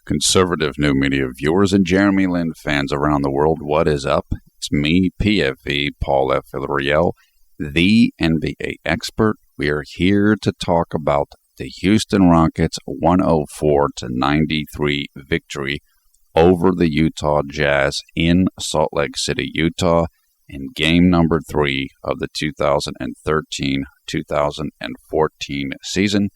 Conservative new media viewers and JLin fans around the world, what is up? It's me, PFV, Paul F. Villarreal, the NBA expert. We are here to talk about the Houston Rockets' 104-93 victory over the Utah Jazz in Salt Lake City, Utah, in game number 3 of the 2013-2014 season.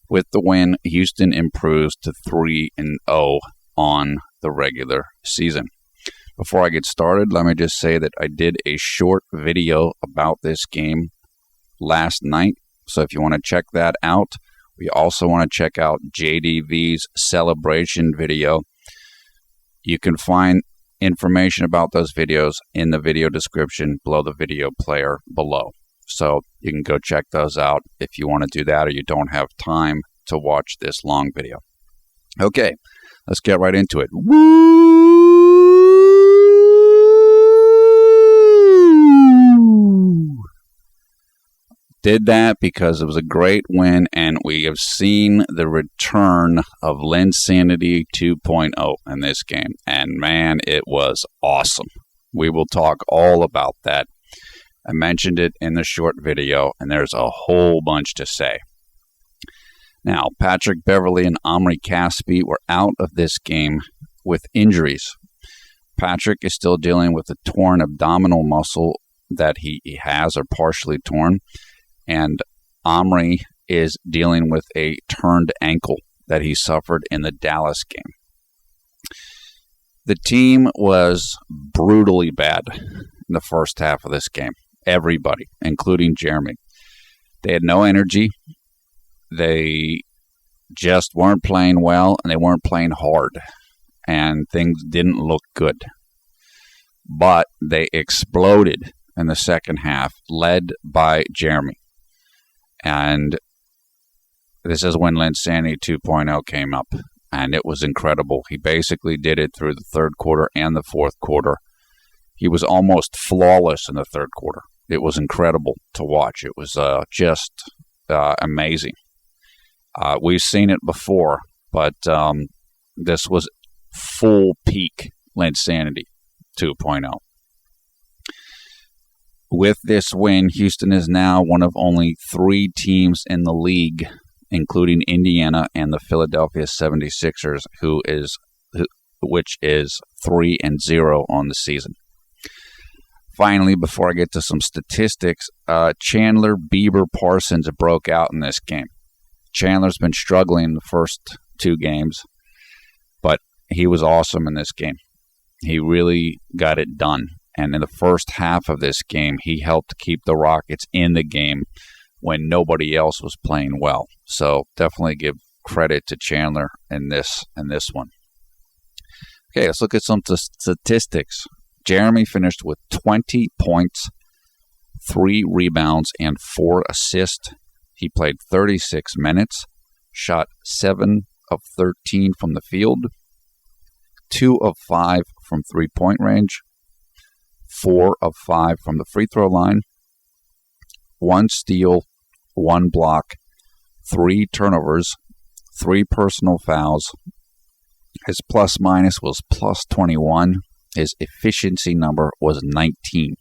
With the win, Houston improves to 3-0 on the regular season. Before I get started, let me just say that I did a short video about this game last night. So if you want to check that out, we also want to check out JDV's celebration video. You can find information about those videos in the video description below the video player below. So you can go check those out if you want to do that or you don't have time to watch this long video. Okay, let's get right into it. Woo! Did that because it was a great win, and we have seen the return of Linsanity 2.0 in this game. And man, it was awesome. We will talk all about that. I mentioned it in the short video, and there's a whole bunch to say. Now, Patrick Beverley and Omri Caspi were out of this game with injuries. Patrick is still dealing with a torn abdominal muscle that he has, or partially torn, and Omri is dealing with a turned ankle that he suffered in the Dallas game. The team was brutally bad in the first half of this game. Everybody, including Jeremy. They had no energy. They just weren't playing well, and they weren't playing hard. And things didn't look good. But they exploded in the second half, led by Jeremy. And this is when Linsanity 2.0 came up, and it was incredible. He basically did it through the third quarter and the fourth quarter. He was almost flawless in the third quarter. It was incredible to watch. It was just amazing. We've seen it before, but this was full peak Linsanity 2.0. With this win, Houston is now one of only 3 teams in the league, including Indiana and the Philadelphia 76ers, which is 3-0 on the season. Finally, before I get to some statistics, Chandler Bieber Parsons broke out in this game. Chandler's been struggling in the first 2 games, but he was awesome in this game. He really got it done. And in the first half of this game, he helped keep the Rockets in the game when nobody else was playing well. So definitely give credit to Chandler in this one. Okay, let's look at some statistics. Jeremy finished with 20 points, 3 rebounds, and 4 assists. He played 36 minutes, shot 7 of 13 from the field, 2 of 5 from three-point range, 4 of 5 from the free throw line, 1 steal, 1 block, 3 turnovers, 3 personal fouls. His plus-minus was plus 21. His efficiency number was 19.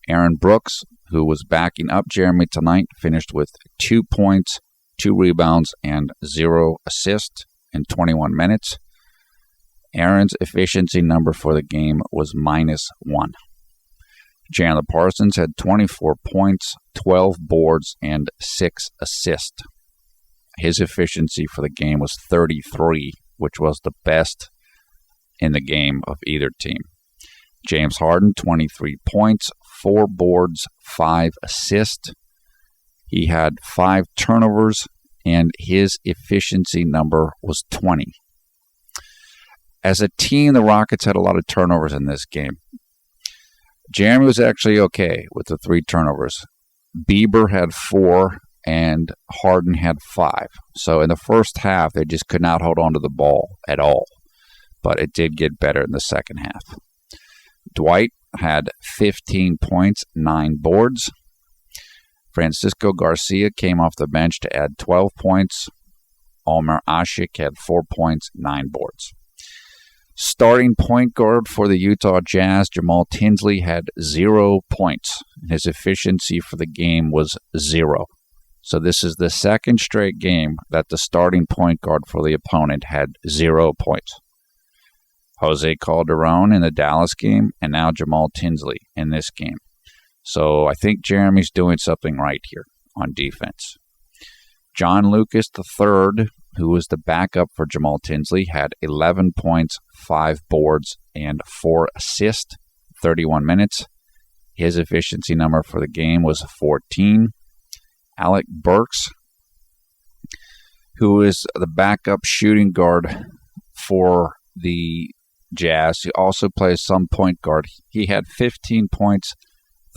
Aaron Brooks, who was backing up Jeremy tonight, finished with 2 points, 2 rebounds, and 0 assists in 21 minutes. Aaron's efficiency number for the game was -1. Chandler Parsons had 24 points, 12 boards, and 6 assists. His efficiency for the game was 33, which was the best in the game of either team. James Harden, 23 points, 4 boards, 5 assists. He had 5 turnovers, and his efficiency number was 20. As a team, the Rockets had a lot of turnovers in this game. Jeremy was actually okay with the 3 turnovers. Bieber had 4, and Harden had 5. So in the first half, they just could not hold on to the ball at all. But it did get better in the second half. Dwight had 15 points, 9 boards. Francisco Garcia came off the bench to add 12 points. Omer Asik had 4 points, 9 boards. Starting point guard for the Utah Jazz, Jamal Tinsley, had 0 points. His efficiency for the game was 0. So this is the second straight game that the starting point guard for the opponent had 0 points. Jose Calderon in the Dallas game, and now Jamal Tinsley in this game. So I think Jeremy's doing something right here on defense. John Lucas III, who was the backup for Jamal Tinsley, had 11 points, 5 boards, and 4 assists, 31 minutes. His efficiency number for the game was 14. Alec Burks, who is the backup shooting guard for the Jazz, who also plays some point guard. He had 15 points,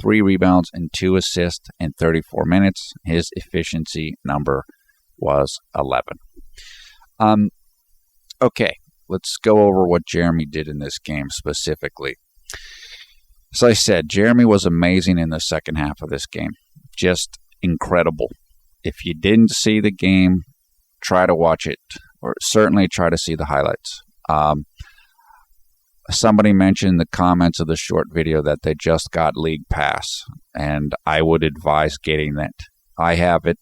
3 rebounds, and 2 assists in 34 minutes. His efficiency number was 11. Okay, let's go over what Jeremy did in this game specifically. As I said, Jeremy was amazing in the second half of this game. Just incredible. If you didn't see the game, try to watch it, or certainly try to see the highlights. Somebody mentioned in the comments of the short video that they just got League Pass, and I would advise getting that. I have it.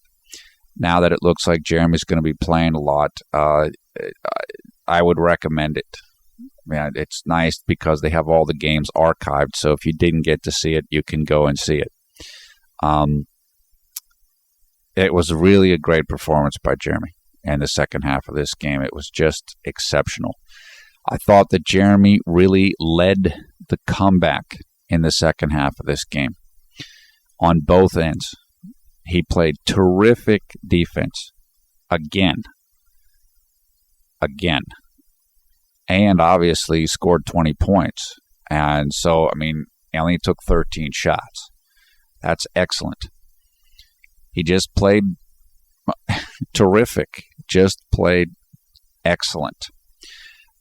Now that it looks like Jeremy's going to be playing a lot, I would recommend it. It's nice because they have all the games archived, so if you didn't get to see it, you can go and see it. It was really a great performance by Jeremy in the second half of this game. It was just exceptional. I thought that Jeremy really led the comeback in the second half of this game on both ends. He played terrific defense again. And obviously scored 20 points. And so, he only took 13 shots. That's excellent. He just played terrific. Just played excellent.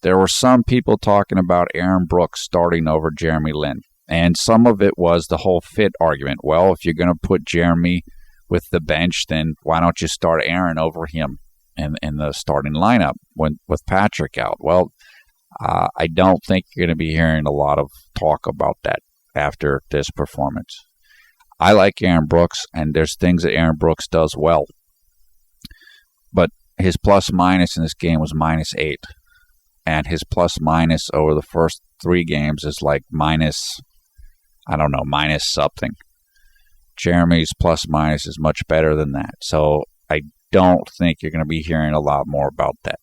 There were some people talking about Aaron Brooks starting over Jeremy Lin. And some of it was the whole fit argument. Well, if you're going to put Jeremy with the bench, then why don't you start Aaron over him in the starting lineup with Patrick out? Well, I don't think you're going to be hearing a lot of talk about that after this performance. I like Aaron Brooks, and there's things that Aaron Brooks does well. But his plus-minus in this game was -8. And his plus-minus over the first 3 games is like minus something. Jeremy's plus-minus is much better than that. So I don't think you're going to be hearing a lot more about that.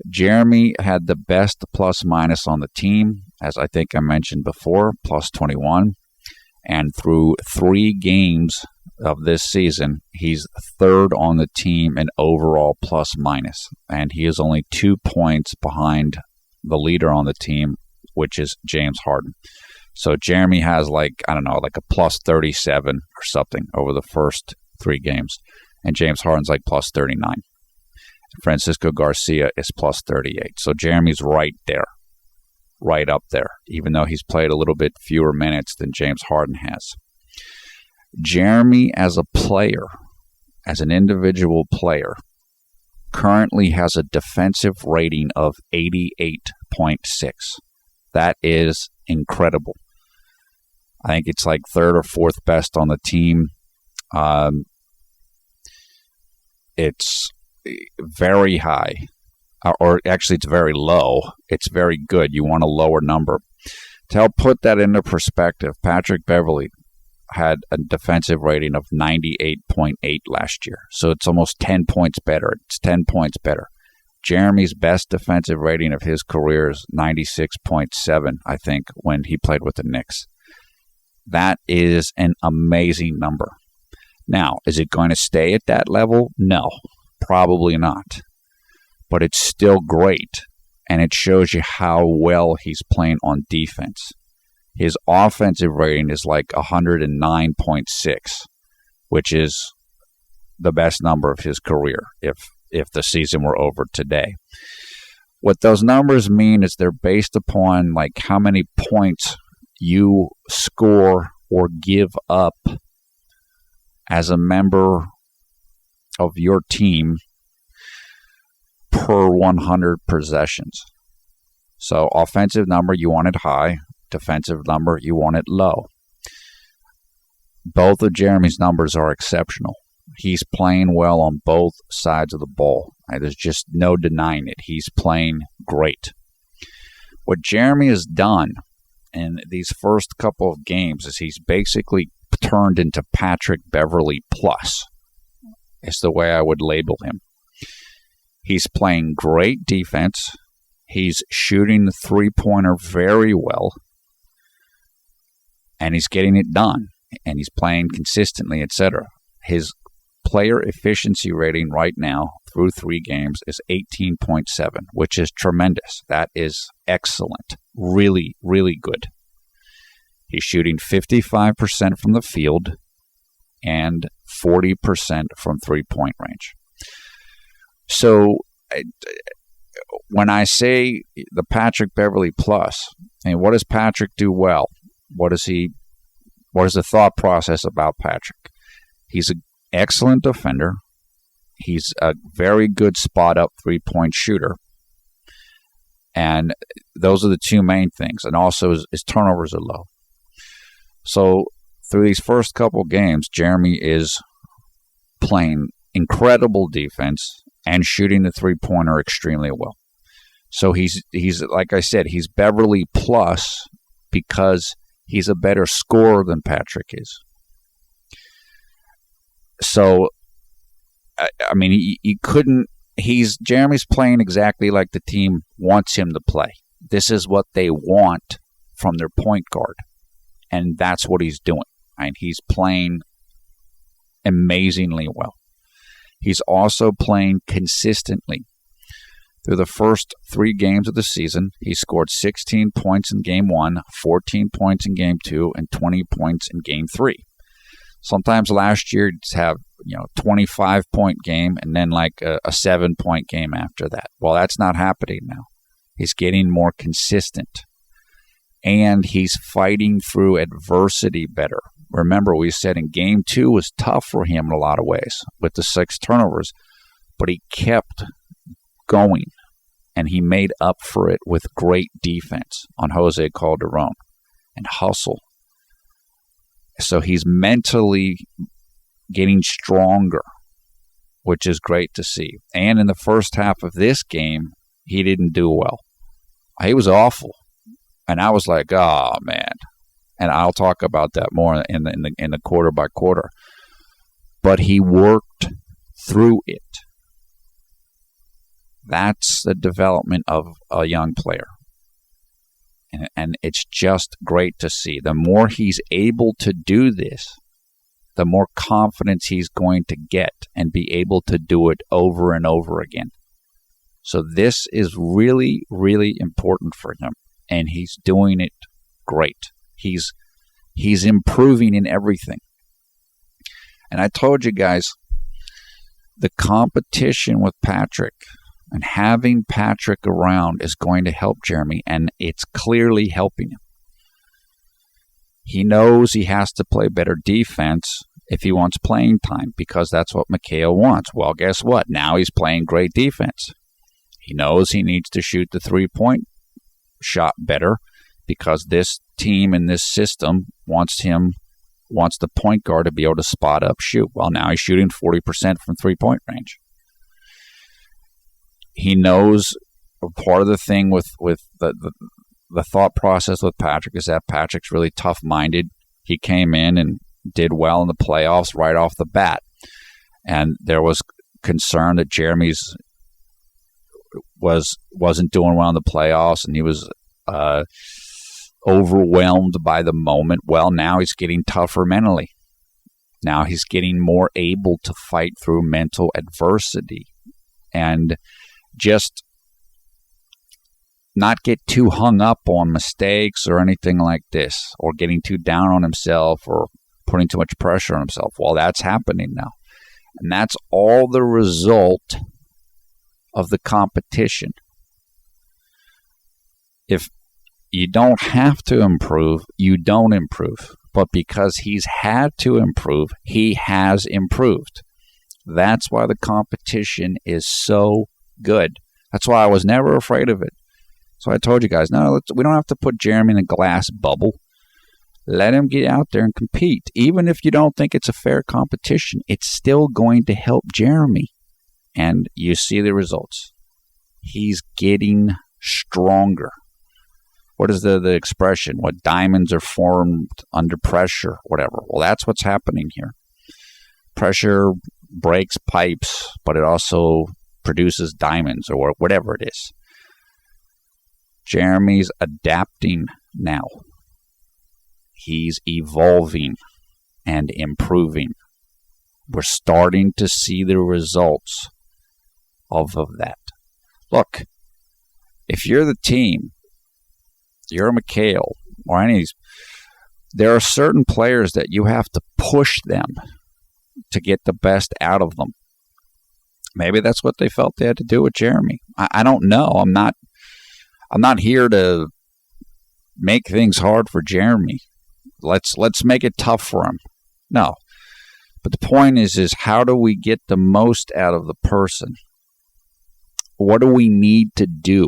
Jeremy had the best plus-minus on the team, as I think I mentioned before, +21. And through 3 games of this season, he's 3rd on the team in overall plus-minus. And he is only 2 points behind the leader on the team, which is James Harden. So Jeremy has like a +37 or something over the first 3 games. And James Harden's like +39. Francisco Garcia is +38. So Jeremy's right there. Right up there, even though he's played a little bit fewer minutes than James Harden has. Jeremy, as a player, as an individual player, currently has a defensive rating of 88.6. That is incredible. I think it's like 3rd or 4th best on the team. It's very high. Or actually, it's very low. It's very good. You want a lower number. To help put that into perspective, Patrick Beverley had a defensive rating of 98.8 last year. So it's almost 10 points better. It's 10 points better. Jeremy's best defensive rating of his career is 96.7, I think, when he played with the Knicks. That is an amazing number. Now, is it going to stay at that level? No, probably not. But it's still great, and it shows you how well he's playing on defense. His offensive rating is like 109.6, which is the best number of his career if the season were over today. What those numbers mean is they're based upon like how many points you score or give up as a member of your team per 100 possessions. So offensive number, you want it high. Defensive number, you want it low. Both of Jeremy's numbers are exceptional. He's playing well on both sides of the ball. There's just no denying it. He's playing great. What Jeremy has done in these first couple of games is he's basically turned into Patrick Beverley plus. Is the way I would label him. He's playing great defense. He's shooting the three-pointer very well. And he's getting it done. And he's playing consistently, etc. His player efficiency rating right now through 3 games is 18.7, which is tremendous. That is excellent. Really, really good. He's shooting 55% from the field and 40% from three-point range. So when I say the Patrick Beverley plus, and what does Patrick do well? What is the thought process about Patrick? He's an excellent defender. He's a very good spot-up three-point shooter. And those are the 2 main things. And also his turnovers are low. So through these first couple games, Jeremy is playing incredible defense and shooting the three-pointer extremely well. So he's like I said, he's Beverly plus because he's a better scorer than Patrick is. So, I mean, he couldn't. Jeremy's playing exactly like the team wants him to play. This is what they want from their point guard. And that's what he's doing. And he's playing amazingly well. He's also playing consistently. Through the first 3 games of the season, he scored 16 points in Game 1, 14 points in Game 2, and 20 points in Game 3. Sometimes last year, you'd have 25-point game and then like a 7-point game after that. Well, that's not happening now. He's getting more consistent. And he's fighting through adversity better. Remember, we said in Game 2 was tough for him in a lot of ways with the 6 turnovers, but he kept going, and he made up for it with great defense on Jose Calderon and hustle. So he's mentally getting stronger, which is great to see. And in the first half of this game, he didn't do well. He was awful. And I was like, oh, man. And I'll talk about that more in the quarter by quarter. But he worked through it. That's the development of a young player. And it's just great to see. The more he's able to do this, the more confidence he's going to get and be able to do it over and over again. So this is really, really important for him. And he's doing it great. He's improving in everything. And I told you guys, the competition with Patrick and having Patrick around is going to help Jeremy, and it's clearly helping him. He knows he has to play better defense if he wants playing time, because that's what Mikhail wants. Well, guess what? Now he's playing great defense. He knows he needs to shoot the three-point shot better because this team and this system wants the point guard to be able to spot up shoot. Well, now he's shooting 40% from three-point range. He knows part of the thing with the thought process with Patrick is that Patrick's really tough-minded. He came in and did well in the playoffs right off the bat. And there was concern that Jeremy's wasn't doing well in the playoffs, and he was overwhelmed by the moment. Well, now he's getting tougher mentally. Now he's getting more able to fight through mental adversity and just not get too hung up on mistakes or anything like this, or getting too down on himself or putting too much pressure on himself. Well, that's happening now. And that's all the result of the competition. If you don't have to improve, you don't improve. But because he's had to improve, he has improved. That's why the competition is so good. That's why I was never afraid of it. So I told you guys, no, we don't have to put Jeremy in a glass bubble. Let him get out there and compete. Even if you don't think it's a fair competition, it's still going to help Jeremy. And you see the results. He's getting stronger. What is the expression? What diamonds are formed under pressure, whatever. Well, that's what's happening here. Pressure breaks pipes, but it also produces diamonds or whatever it is. Jeremy's adapting now. He's evolving and improving. We're starting to see the results of that. Look, if you're the team, you're a McHale or any of these, there are certain players that you have to push them to get the best out of them. Maybe that's what they felt they had to do with Jeremy. I don't know. I'm not here to make things hard for Jeremy. Let's make it tough for him. No. But the point is how do we get the most out of the person? What do we need to do?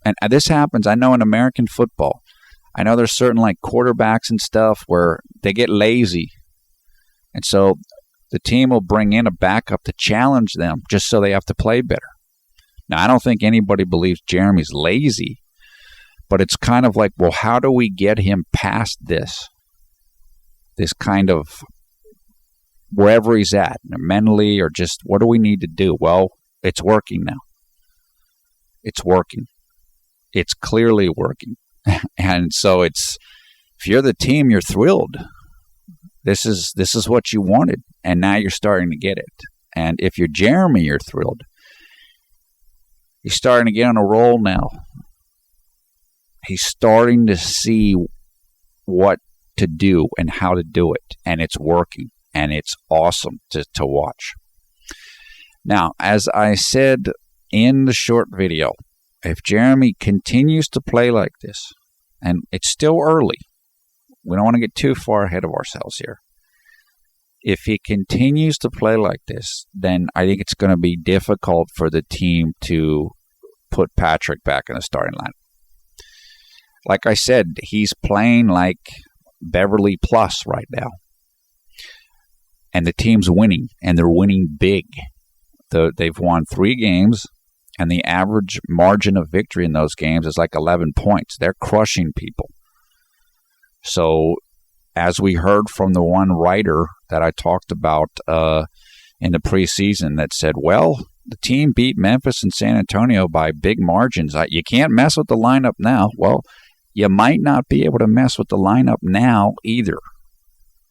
And this happens, I know, in American football. I know there's certain like quarterbacks and stuff where they get lazy. And so the team will bring in a backup to challenge them just so they have to play better. Now, I don't think anybody believes Jeremy's lazy, but it's kind of like, well, how do we get him past this kind of wherever he's at, mentally, or just what do we need to do? Well, it's working now. It's working. It's clearly working. And so if you're the team, you're thrilled. This is what you wanted, and now you're starting to get it. And if you're Jeremy, you're thrilled. He's starting to get on a roll now. He's starting to see what to do and how to do it, and it's working, and it's awesome to watch. Now, as I said in the short video, if Jeremy continues to play like this, and it's still early, we don't want to get too far ahead of ourselves here. If he continues to play like this, then I think it's going to be difficult for the team to put Patrick back in the starting line. Like I said, he's playing like Beverly Plus right now. And the team's winning, and they're winning big. They've won 3 games, and the average margin of victory in those games is like 11 points. They're crushing people. So, as we heard from the one writer that I talked about in the preseason that said, well, the team beat Memphis and San Antonio by big margins. You can't mess with the lineup now. Well, you might not be able to mess with the lineup now either.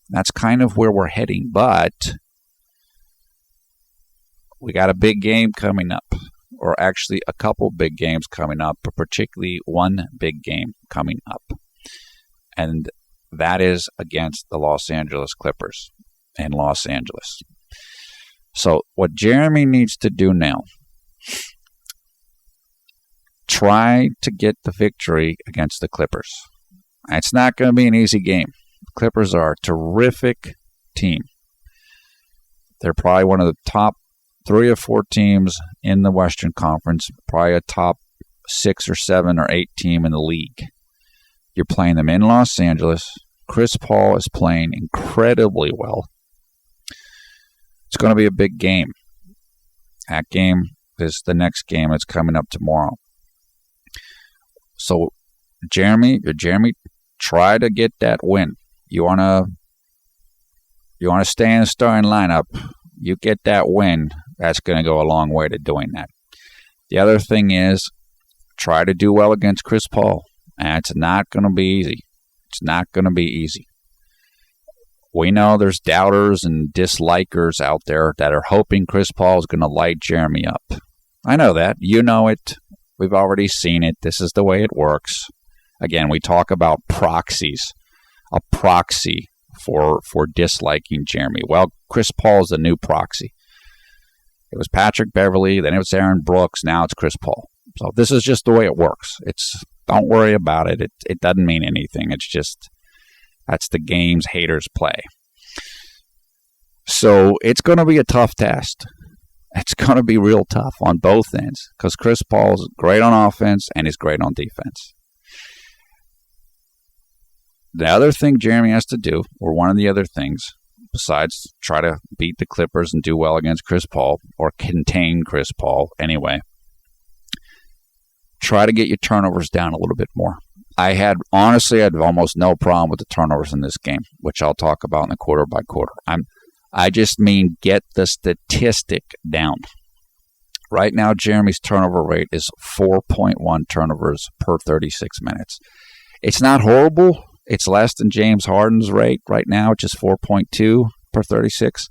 That's kind of where we're heading. But we got a big game coming up, or actually a couple big games coming up, but particularly one big game coming up. And that is against the Los Angeles Clippers in Los Angeles. So what Jeremy needs to do now, try to get the victory against the Clippers. It's not going to be an easy game. The Clippers are a terrific team. They're probably one of the top 3 or 4 teams in the Western Conference, probably a top 6 or 7 or 8 team in the league. You're playing them in Los Angeles. Chris Paul is playing incredibly well. It's going to be a big game. That game is the next game that's coming up tomorrow. So, Jeremy, try to get that win. You want to stay in the starting lineup. You get that win. That's going to go a long way to doing that. The other thing is, try to do well against Chris Paul. And it's not going to be easy. It's not going to be easy. We know there's doubters and dislikers out there that are hoping Chris Paul is going to light Jeremy up. I know that. You know it. We've already seen it. This is the way it works. Again, we talk about proxies. A proxy for disliking Jeremy. Well, Chris Paul is the new proxy. It was Patrick Beverly, then it was Aaron Brooks, now it's Chris Paul. So this is just the way it works. Don't worry about it. It doesn't mean anything. It's just, that's the games haters play. So it's going to be a tough test. It's going to be real tough on both ends because Chris Paul's great on offense and he's great on defense. The other thing Jeremy has to do, or one of the other things, besides try to beat the Clippers and do well against Chris Paul, or contain Chris Paul anyway, try to get your turnovers down a little bit more. I had almost no problem with the turnovers in this game, which I'll talk about in the quarter by quarter. I just mean get the statistic down. Right now, Jeremy's turnover rate is 4.1 turnovers per 36 minutes. It's not horrible. It's less than James Harden's rate right now, which is 4.2 per 36.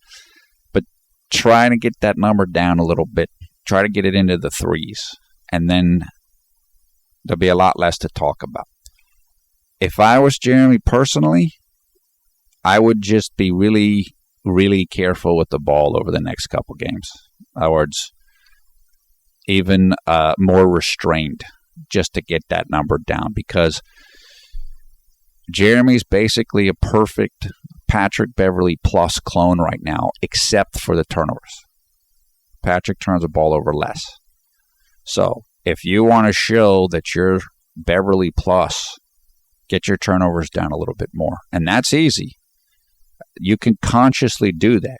But trying to get that number down a little bit. Try to get it into the threes. And then there'll be a lot less to talk about. If I was Jeremy personally, I would just be really, really careful with the ball over the next couple games. In other words, even more restrained just to get that number down, because Jeremy's basically a perfect Patrick Beverley plus clone right now, except for the turnovers. Patrick turns the ball over less. So if you want to show that you're Beverley plus, get your turnovers down a little bit more. And that's easy. You can consciously do that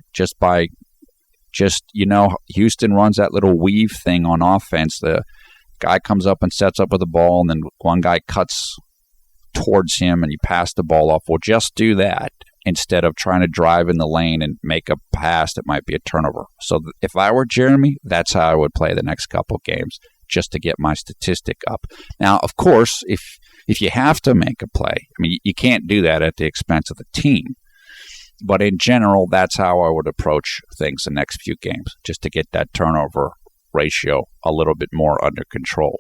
Houston runs that little weave thing on offense. The guy comes up and sets up with the ball, and then one guy cuts towards him and you pass the ball off. Well, just do that instead of trying to drive in the lane and make a pass that might be a turnover. So if I were Jeremy, that's how I would play the next couple games, just to get my statistic up. Now, of course, if you have to make a play, I mean, you can't do that at the expense of the team. But in general, that's how I would approach things the next few games, just to get that turnover ratio a little bit more under control.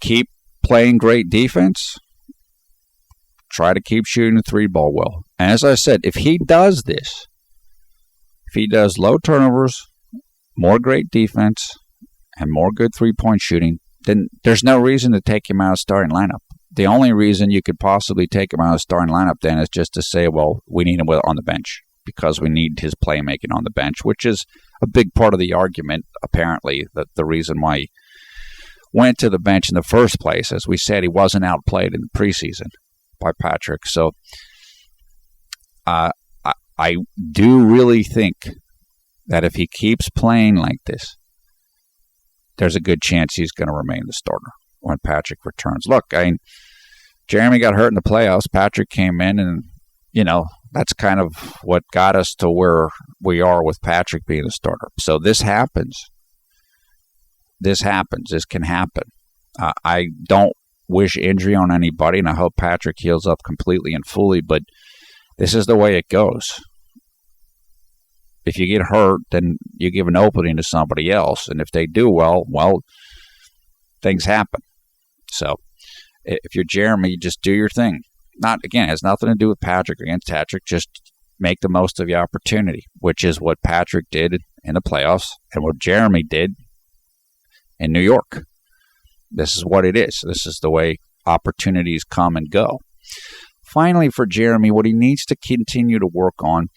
Keep playing great defense. Try to keep shooting the three ball well. And as I said, if he does this, if he does low turnovers, more great defense, and more good three-point shooting, then there's no reason to take him out of starting lineup. The only reason you could possibly take him out of starting lineup then is just to say, well, we need him on the bench because we need his playmaking on the bench, which is a big part of the argument, apparently, that the reason why he went to the bench in the first place. As we said, he wasn't outplayed in the preseason by Patrick. So I do really think that if he keeps playing like this, there's a good chance he's going to remain the starter when Patrick returns. Look, Jeremy got hurt in the playoffs. Patrick came in, and, that's kind of what got us to where we are with Patrick being the starter. So this happens. This can happen. I don't wish injury on anybody, and I hope Patrick heals up completely and fully, but this is the way it goes. If you get hurt, then you give an opening to somebody else, and if they do well, things happen. So if you're Jeremy, just do your thing. It has nothing to do with Patrick against Patrick. Just make the most of the opportunity, which is what Patrick did in the playoffs and what Jeremy did in New York. This is what it is. This is the way opportunities come and go. Finally, for Jeremy, what he needs to continue to work on,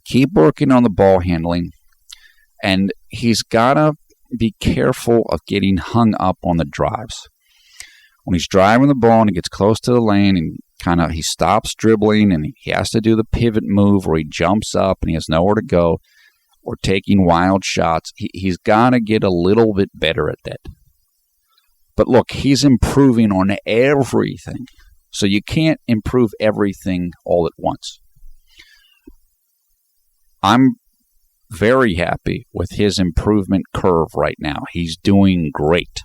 keep working on the ball handling, and he's got to be careful of getting hung up on the drives. When he's driving the ball and he gets close to the lane and he stops dribbling and he has to do the pivot move where he jumps up and he has nowhere to go, or taking wild shots, he's got to get a little bit better at that. But look, he's improving on everything. So you can't improve everything all at once. I'm very happy with his improvement curve right now. He's doing great.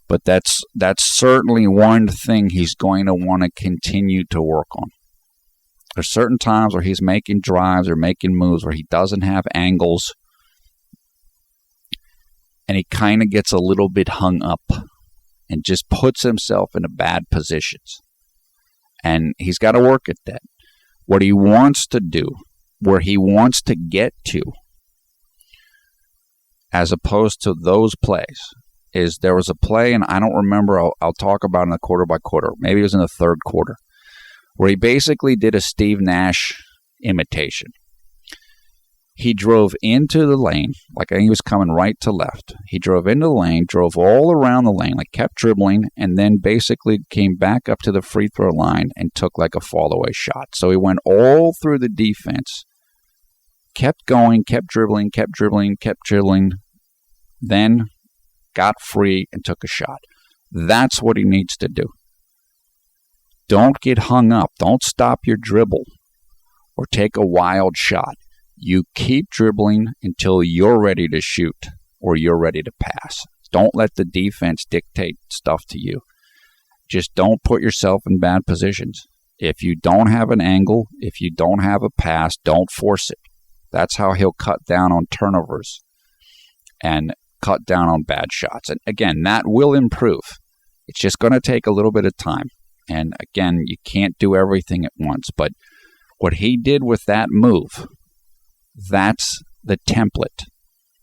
But that's certainly one thing he's going to want to continue to work on. There's certain times where he's making drives or making moves where he doesn't have angles, and he kind of gets a little bit hung up and just puts himself in bad positions. And he's got to work at that. What he wants to do, where he wants to get to, as opposed to those plays, is there was a play, and I don't remember, I'll talk about it in the quarter by quarter. Maybe it was in the third quarter, where he basically did a Steve Nash imitation. He drove into the lane, like he was coming right to left. He drove into the lane, drove all around the lane, like kept dribbling, and then basically came back up to the free throw line and took like a fall-away shot. So he went all through the defense, kept going, kept dribbling, then got free and took a shot. That's what he needs to do. Don't get hung up. Don't stop your dribble or take a wild shot. You keep dribbling until you're ready to shoot or you're ready to pass. Don't let the defense dictate stuff to you. Just don't put yourself in bad positions. If you don't have an angle, if you don't have a pass, don't force it. That's how he'll cut down on turnovers and cut down on bad shots. And again, that will improve. It's just going to take a little bit of time. And again, you can't do everything at once. But what he did with that move, that's the template.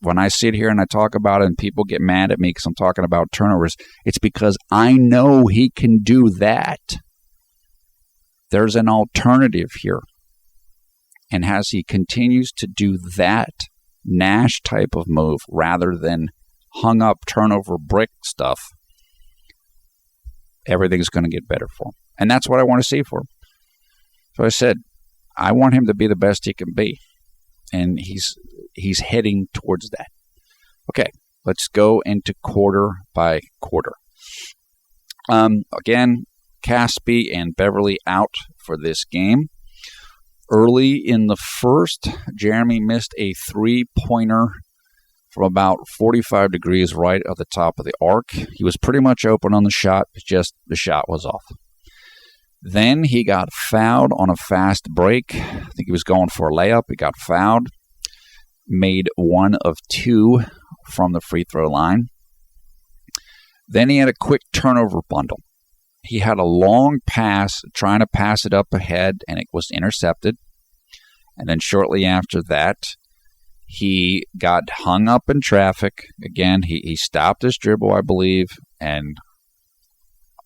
When I sit here and I talk about it and people get mad at me because I'm talking about turnovers, it's because I know he can do that. There's an alternative here. And as he continues to do that Nash type of move rather than hung up turnover brick stuff, everything's going to get better for him. And that's what I want to see for him. So I said, I want him to be the best he can be. And he's heading towards that. Okay, let's go into quarter by quarter. Again, Caspi and Beverly out for this game. Early in the first, Jeremy missed a three-pointer from about 45 degrees right at the top of the arc. He was pretty much open on the shot, just the shot was off. Then he got fouled on a fast break. I think he was going for a layup. He got fouled. Made one of two from the free throw line. Then he had a quick turnover bundle. He had a long pass, trying to pass it up ahead, and it was intercepted. And then shortly after that, he got hung up in traffic. Again, he stopped his dribble, I believe, and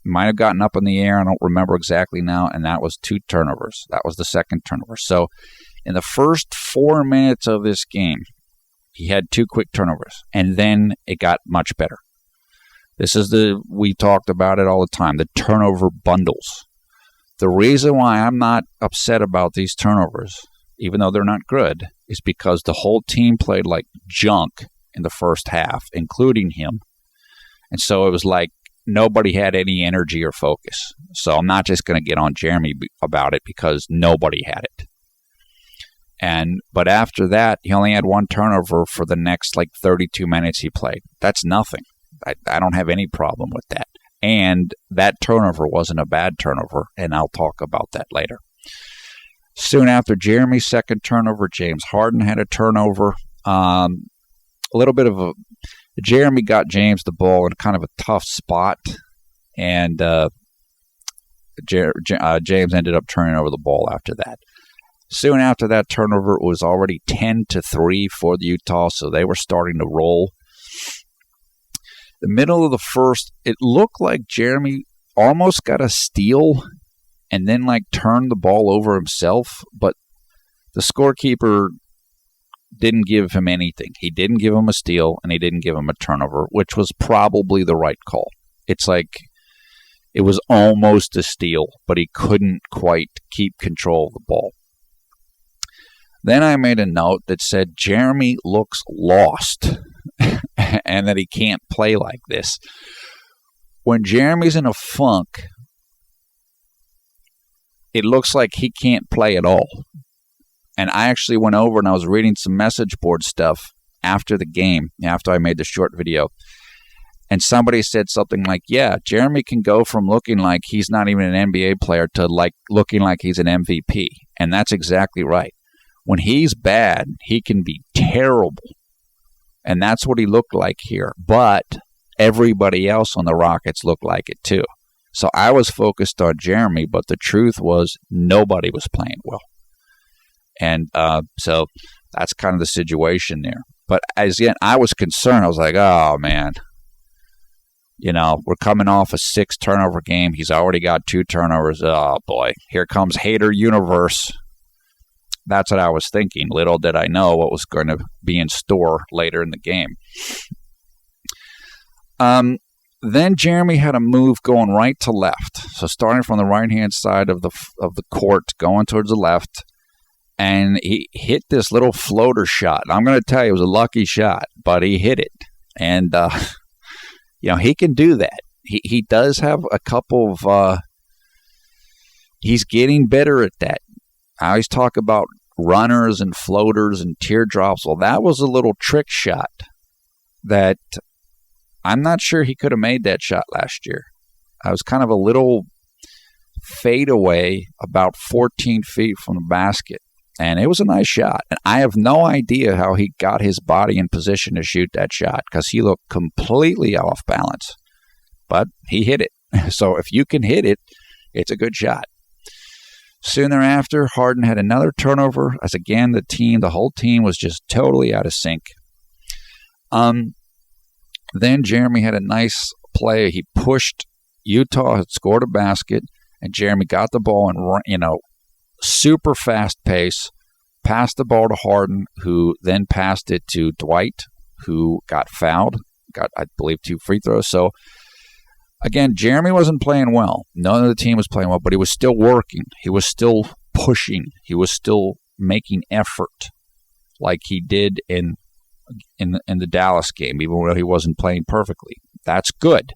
might have gotten up in the air. I don't remember exactly now, and that was two turnovers. That was the second turnover. So in the first 4 minutes of this game, he had two quick turnovers, and then it got much better. This is we talked about it all the time, the turnover bundles. The reason why I'm not upset about these turnovers, even though they're not good, is because the whole team played like junk in the first half, including him. And so it was like nobody had any energy or focus. So I'm not just going to get on Jeremy about it because nobody had it. But after that, he only had one turnover for the next 32 minutes he played. That's nothing. I don't have any problem with that. And that turnover wasn't a bad turnover, and I'll talk about that later. Soon after Jeremy's second turnover, James Harden had a turnover. Jeremy got James the ball in kind of a tough spot, and James ended up turning over the ball after that. Soon after that turnover, it was already 10-3 for the Utah, so they were starting to roll. The middle of the first, it looked like Jeremy almost got a steal and then turned the ball over himself, but the scorekeeper didn't give him anything. He didn't give him a steal and he didn't give him a turnover, which was probably the right call. It's it was almost a steal, but he couldn't quite keep control of the ball. Then I made a note that said Jeremy looks lost and that he can't play like this. When Jeremy's in a funk, it looks like he can't play at all. And I actually went over and I was reading some message board stuff after the game, after I made the short video. And somebody said something like, yeah, Jeremy can go from looking like he's not even an NBA player to looking like he's an MVP. And that's exactly right. When he's bad, he can be terrible. And that's what he looked like here. But everybody else on the Rockets looked like it too. So I was focused on Jeremy, but the truth was nobody was playing well. And so that's kind of the situation there. But as yet, I was concerned. I was like, oh, man. We're coming off a 6-turnover game. He's already got 2 turnovers. Oh, boy. Here comes Hater Universe. That's what I was thinking. Little did I know what was going to be in store later in the game. Then Jeremy had a move going right to left. So starting from the right-hand side of the court, going towards the left, and he hit this little floater shot. And I'm going to tell you, it was a lucky shot, but he hit it. And he can do that. He does have a couple of he's getting better at that. I always talk about runners and floaters and teardrops. Well, that was a little trick shot that I'm not sure he could have made that shot last year. I was kind of a little fade away about 14 feet from the basket, and it was a nice shot. And I have no idea how he got his body in position to shoot that shot because he looked completely off balance. But he hit it. So if you can hit it, it's a good shot. Soon thereafter, Harden had another turnover, as again the whole team was just totally out of sync. Then Jeremy had a nice play. He pushed. Utah had scored a basket, and Jeremy got the ball and super fast pace, passed the ball to Harden, who then passed it to Dwight, who got fouled, got, I believe, 2 free throws. So, again, Jeremy wasn't playing well. None of the team was playing well, but he was still working. He was still pushing. He was still making effort like he did in the Dallas game, even though he wasn't playing perfectly. That's good.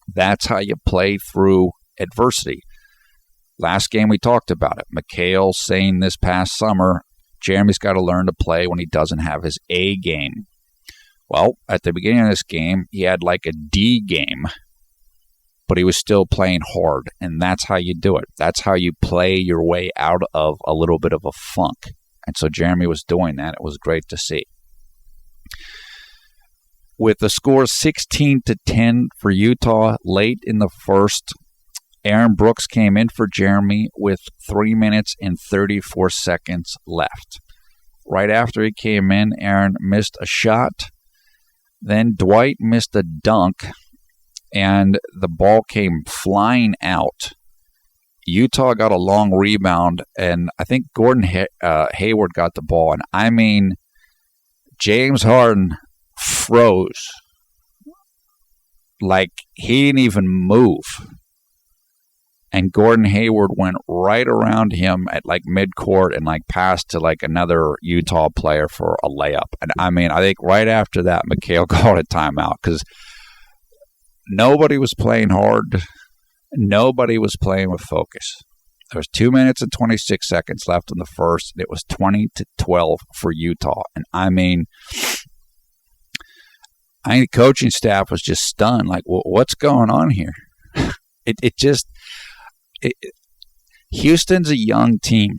That's how you play through adversity. Last game we talked about it. McHale saying this past summer, Jeremy's got to learn to play when he doesn't have his A game. Well, at the beginning of this game, he had like a D game, but he was still playing hard, and that's how you do it. That's how you play your way out of a little bit of a funk. And so Jeremy was doing that. It was great to see. With the score 16-10 for Utah late in the first, Aaron Brooks came in for Jeremy with 3 minutes and 34 seconds left. Right after he came in, Aaron missed a shot. Then Dwight missed a dunk, and the ball came flying out. Utah got a long rebound, and I think Gordon Hayward got the ball. And I mean, James Harden froze. Like, he didn't even move. And Gordon Hayward went right around him at like midcourt and like passed to like another Utah player for a layup. And I mean, I think right after that, McHale called a timeout because nobody was playing hard. Nobody was playing with focus. There was 2 minutes and 26 seconds left in the first. And it was 20-12 for Utah. And I mean, the coaching staff was just stunned. Like, well, what's going on here? Houston's a young team.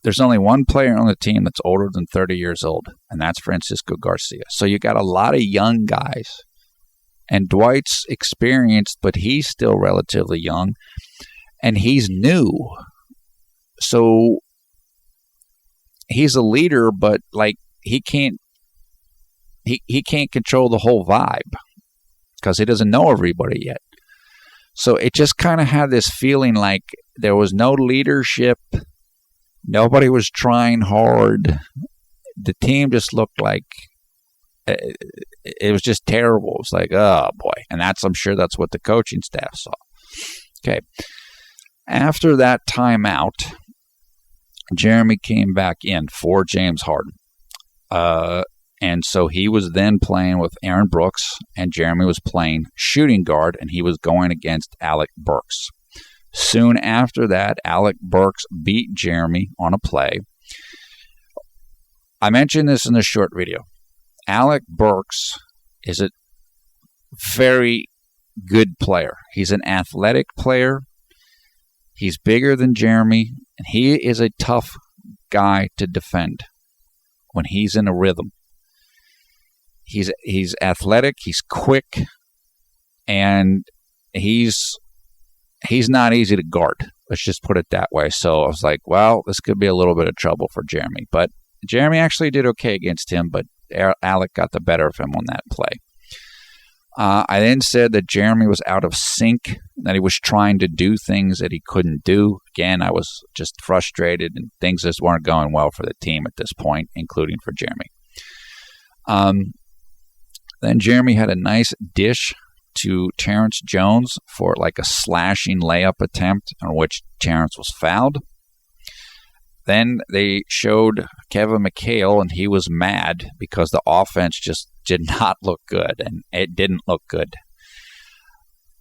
There's only one player on the team that's older than 30 years old, and that's Francisco Garcia. So you got a lot of young guys. And Dwight's experienced, but he's still relatively young, and he's new. So he's a leader, but like he can't control the whole vibe because he doesn't know everybody yet. So it just kind of had this feeling like there was no leadership. Nobody was trying hard. The team just looked like it was just terrible. It was like, oh, boy. And I'm sure that's what the coaching staff saw. Okay. After that timeout, Jeremy came back in for James Harden. And so he was then playing with Aaron Brooks, and Jeremy was playing shooting guard, and he was going against Alec Burks. Soon after that, Alec Burks beat Jeremy on a play. I mentioned this in the short video. Alec Burks is a very good player. He's an athletic player. He's bigger than Jeremy, and he is a tough guy to defend when he's in a rhythm. He's athletic, he's quick, and he's not easy to guard. Let's just put it that way. So I was like, well, this could be a little bit of trouble for Jeremy. But Jeremy actually did okay against him, but Alec got the better of him on that play. I then said that Jeremy was out of sync, that he was trying to do things that he couldn't do. Again, I was just frustrated, and things just weren't going well for the team at this point, including for Jeremy. Then Jeremy had a nice dish to Terrence Jones for like a slashing layup attempt on which Terrence was fouled. Then they showed Kevin McHale, and he was mad because the offense just did not look good, and it didn't look good.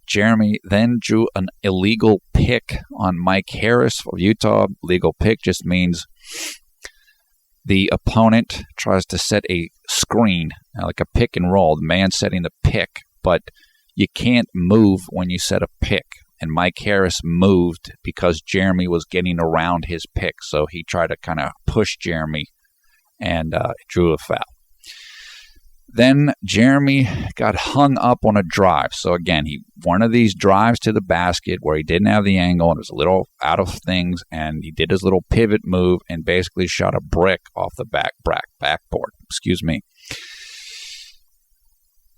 Jeremy then drew an illegal pick on Mike Harris of Utah. Legal pick just means the opponent tries to set a screen, like a pick and roll, the man setting the pick, but you can't move when you set a pick. And Mike Harris moved because Jeremy was getting around his pick, so he tried to kind of push Jeremy and drew a foul. Then Jeremy got hung up on a drive. So again, one of these drives to the basket where he didn't have the angle and it was a little out of things, and he did his little pivot move and basically shot a brick off the backboard. Excuse me.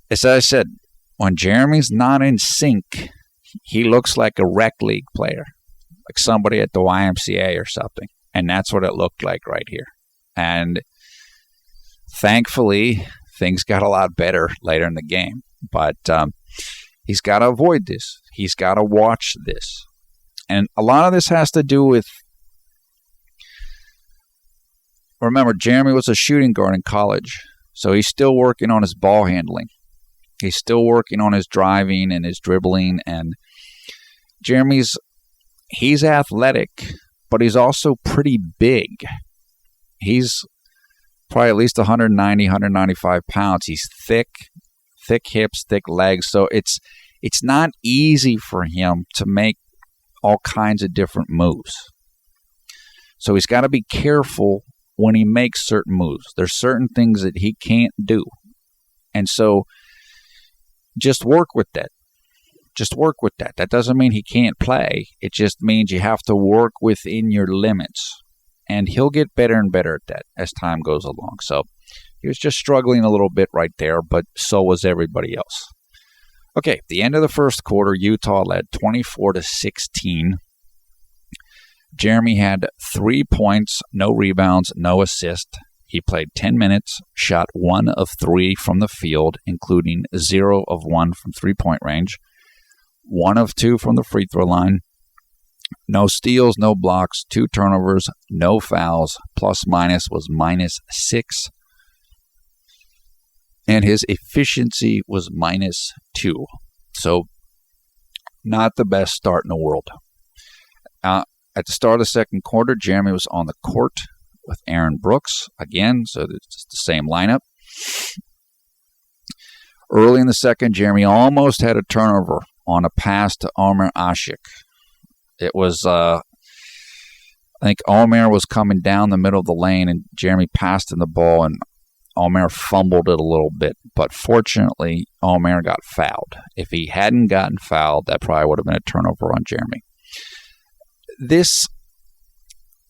As I said, when Jeremy's not in sync, he looks like a rec league player, like somebody at the YMCA or something. And that's what it looked like right here. And thankfully, things got a lot better later in the game. But he's got to avoid this. He's got to watch this. And a lot of this has to do with, remember, Jeremy was a shooting guard in college, so he's still working on his ball handling. He's still working on his driving and his dribbling. And he's athletic, but he's also pretty big. He's probably at least 190, 195 pounds. He's thick hips, thick legs. So it's not easy for him to make all kinds of different moves. So he's got to be careful when he makes certain moves. There's certain things that he can't do. And so just work with that. Just work with that. That doesn't mean he can't play. It just means you have to work within your limits. And he'll get better and better at that as time goes along. So he was just struggling a little bit right there, but so was everybody else. Okay, at the end of the first quarter, Utah led 24-16. Jeremy had 3 points, no rebounds, no assist. He played 10 minutes, shot 1 of 3 from the field, including 0 of 1 from three-point range, 1 of 2 from the free throw line, no steals, no blocks, 2 turnovers, no fouls, plus-minus was -6, and his efficiency was -2. So not the best start in the world. At the start of the second quarter, Jeremy was on the court with Aaron Brooks again, so it's the same lineup. Early in the second, Jeremy almost had a turnover on a pass to Omer Ashik. It was, I think Omer was coming down the middle of the lane, and Jeremy passed in the ball, and Omer fumbled it a little bit. But fortunately, Omer got fouled. If he hadn't gotten fouled, that probably would have been a turnover on Jeremy.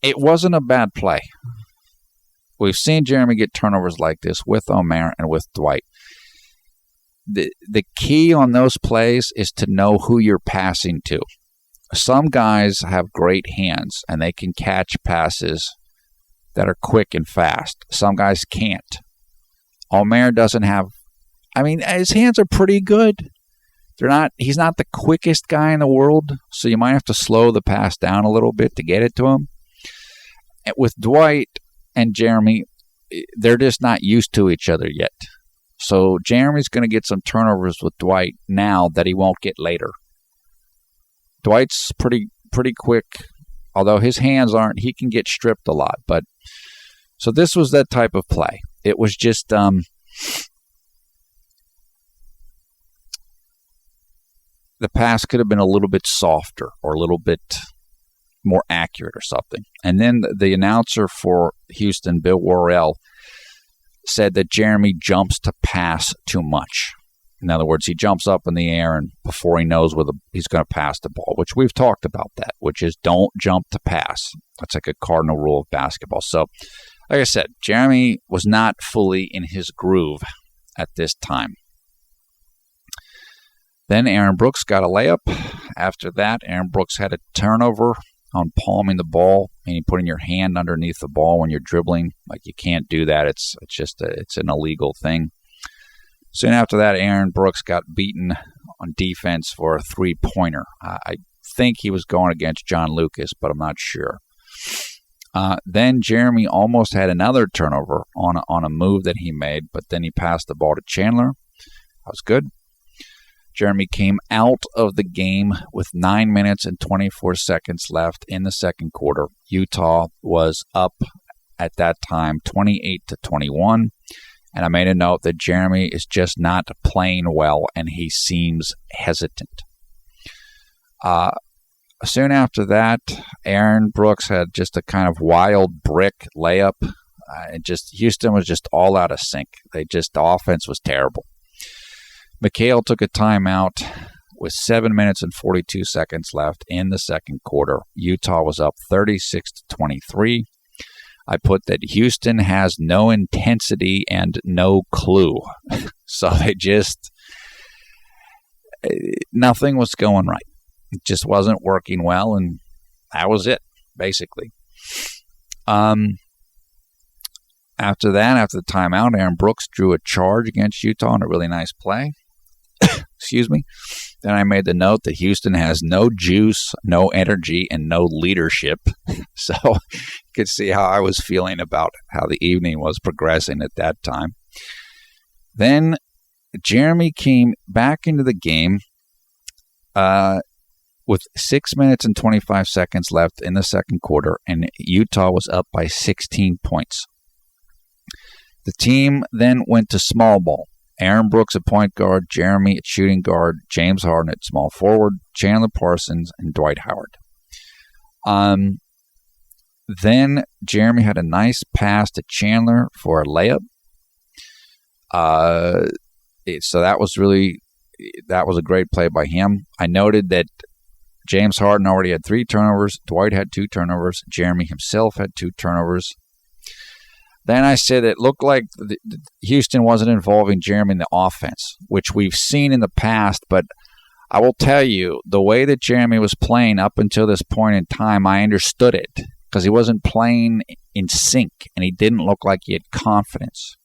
It wasn't a bad play. We've seen Jeremy get turnovers like this with Omer and with Dwight. The key on those plays is to know who you're passing to. Some guys have great hands, and they can catch passes that are quick and fast. Some guys can't. Omer doesn't have, his hands are pretty good. He's not the quickest guy in the world, so you might have to slow the pass down a little bit to get it to him. And with Dwight and Jeremy, they're just not used to each other yet. So Jeremy's going to get some turnovers with Dwight now that he won't get later. Dwight's pretty quick, although his hands aren't. He can get stripped a lot. But so this was that type of play. It was just the pass could have been a little bit softer or a little bit more accurate or something. And then the announcer for Houston, Villarreal, said that Jeremy jumps to pass too much. In other words, he jumps up in the air and before he knows where he's going to pass the ball, which we've talked about that, which is don't jump to pass. That's like a cardinal rule of basketball. So, like I said, Jeremy was not fully in his groove at this time. Then Aaron Brooks got a layup. After that, Aaron Brooks had a turnover on palming the ball, meaning putting your hand underneath the ball when you're dribbling. Like, you can't do that. It's an illegal thing. Soon after that, Aaron Brooks got beaten on defense for a three-pointer. I think he was going against John Lucas, but I'm not sure. Then Jeremy almost had another turnover on a move that he made, but then he passed the ball to Chandler. That was good. Jeremy came out of the game with 9 minutes and 24 seconds left in the second quarter. Utah was up at that time 28-21. And I made a note that Jeremy is just not playing well, and he seems hesitant. Soon after that, Aaron Brooks had just a kind of wild brick layup. Houston was just all out of sync. The offense was terrible. McHale took a timeout with 7 minutes and 42 seconds left in the second quarter. Utah was up 36-23. I put that Houston has no intensity and no clue. So nothing was going right. It just wasn't working well, and that was it, basically. After the timeout, Aaron Brooks drew a charge against Utah on a really nice play. Excuse me. Then I made the note that Houston has no juice, no energy, and no leadership. So you could see how I was feeling about how the evening was progressing at that time. Then Jeremy came back into the game with 6 minutes and 25 seconds left in the second quarter, and Utah was up by 16 points. The team then went to small ball. Aaron Brooks at point guard, Jeremy at shooting guard, James Harden at small forward, Chandler Parsons, and Dwight Howard. Then Jeremy had a nice pass to Chandler for a layup. So that was a great play by him. I noted that James Harden already had 3 turnovers. Dwight had 2 turnovers. Jeremy himself had 2 turnovers. Then I said it looked like Houston wasn't involving Jeremy in the offense, which we've seen in the past. But I will tell you, the way that Jeremy was playing up until this point in time, I understood it because he wasn't playing in sync and he didn't look like he had confidence.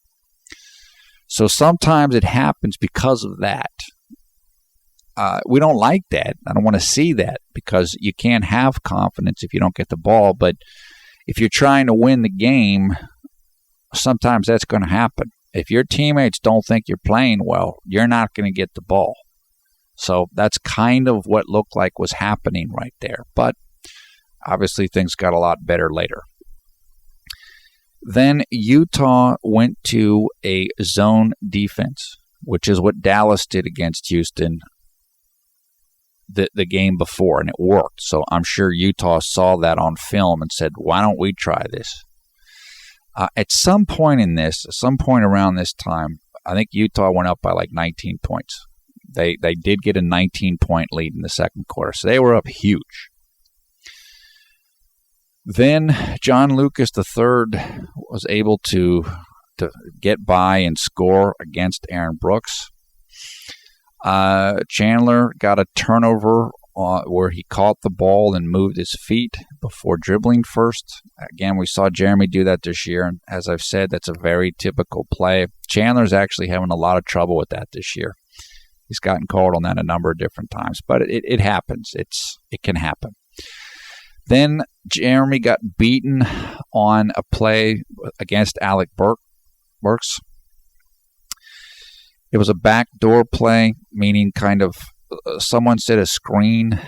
So sometimes it happens because of that. We don't like that. I don't want to see that because you can't have confidence if you don't get the ball. But if you're trying to win the game, sometimes that's going to happen. If your teammates don't think you're playing well, you're not going to get the ball. So that's kind of what looked like was happening right there. But obviously things got a lot better later. Then Utah went to a zone defense, which is what Dallas did against Houston the game before, and it worked. So I'm sure Utah saw that on film and said, why don't we try this? At some point around this time, I think Utah went up by like 19 points. They did get a 19-point lead in the second quarter, so they were up huge. Then John Lucas III was able to get by and score against Aaron Brooks. Chandler got a turnover where he caught the ball and moved his feet before dribbling first. Again, we saw Jeremy do that this year, and as I've said, that's a very typical play. Chandler's actually having a lot of trouble with that this year. He's gotten called on that a number of different times, but it happens. It can happen. Then Jeremy got beaten on a play against Alec Burks. It was a backdoor play, meaning kind of someone set a screen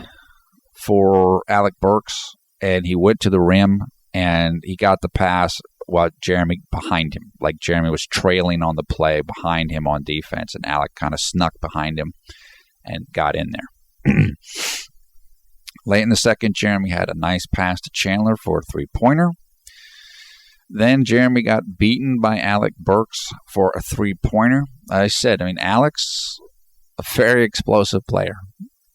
for Alec Burks, and he went to the rim, and he got the pass while Jeremy behind him. Like Jeremy was trailing on the play behind him on defense, and Alec kind of snuck behind him and got in there. Late in the second, Jeremy had a nice pass to Chandler for a three-pointer. Then Jeremy got beaten by Alec Burks for a three-pointer. Alec's a very explosive player.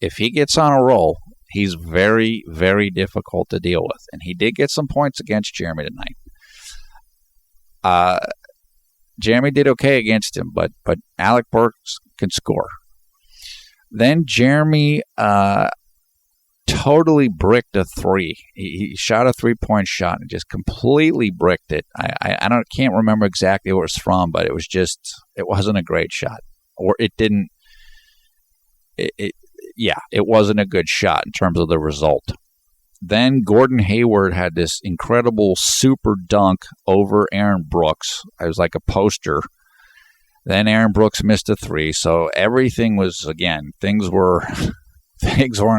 If he gets on a roll, he's very, very difficult to deal with. And he did get some points against Jeremy tonight. Jeremy did okay against him, but Alec Burks can score. Then Jeremy totally bricked a three. He shot a 3-point shot and just completely bricked it. I can't remember exactly where it was from, but it wasn't a great shot, or it didn't. It wasn't a good shot in terms of the result. Then Gordon Hayward had this incredible super dunk over Aaron Brooks. It was like a poster. Then Aaron Brooks missed a three, so everything was, again, things weren't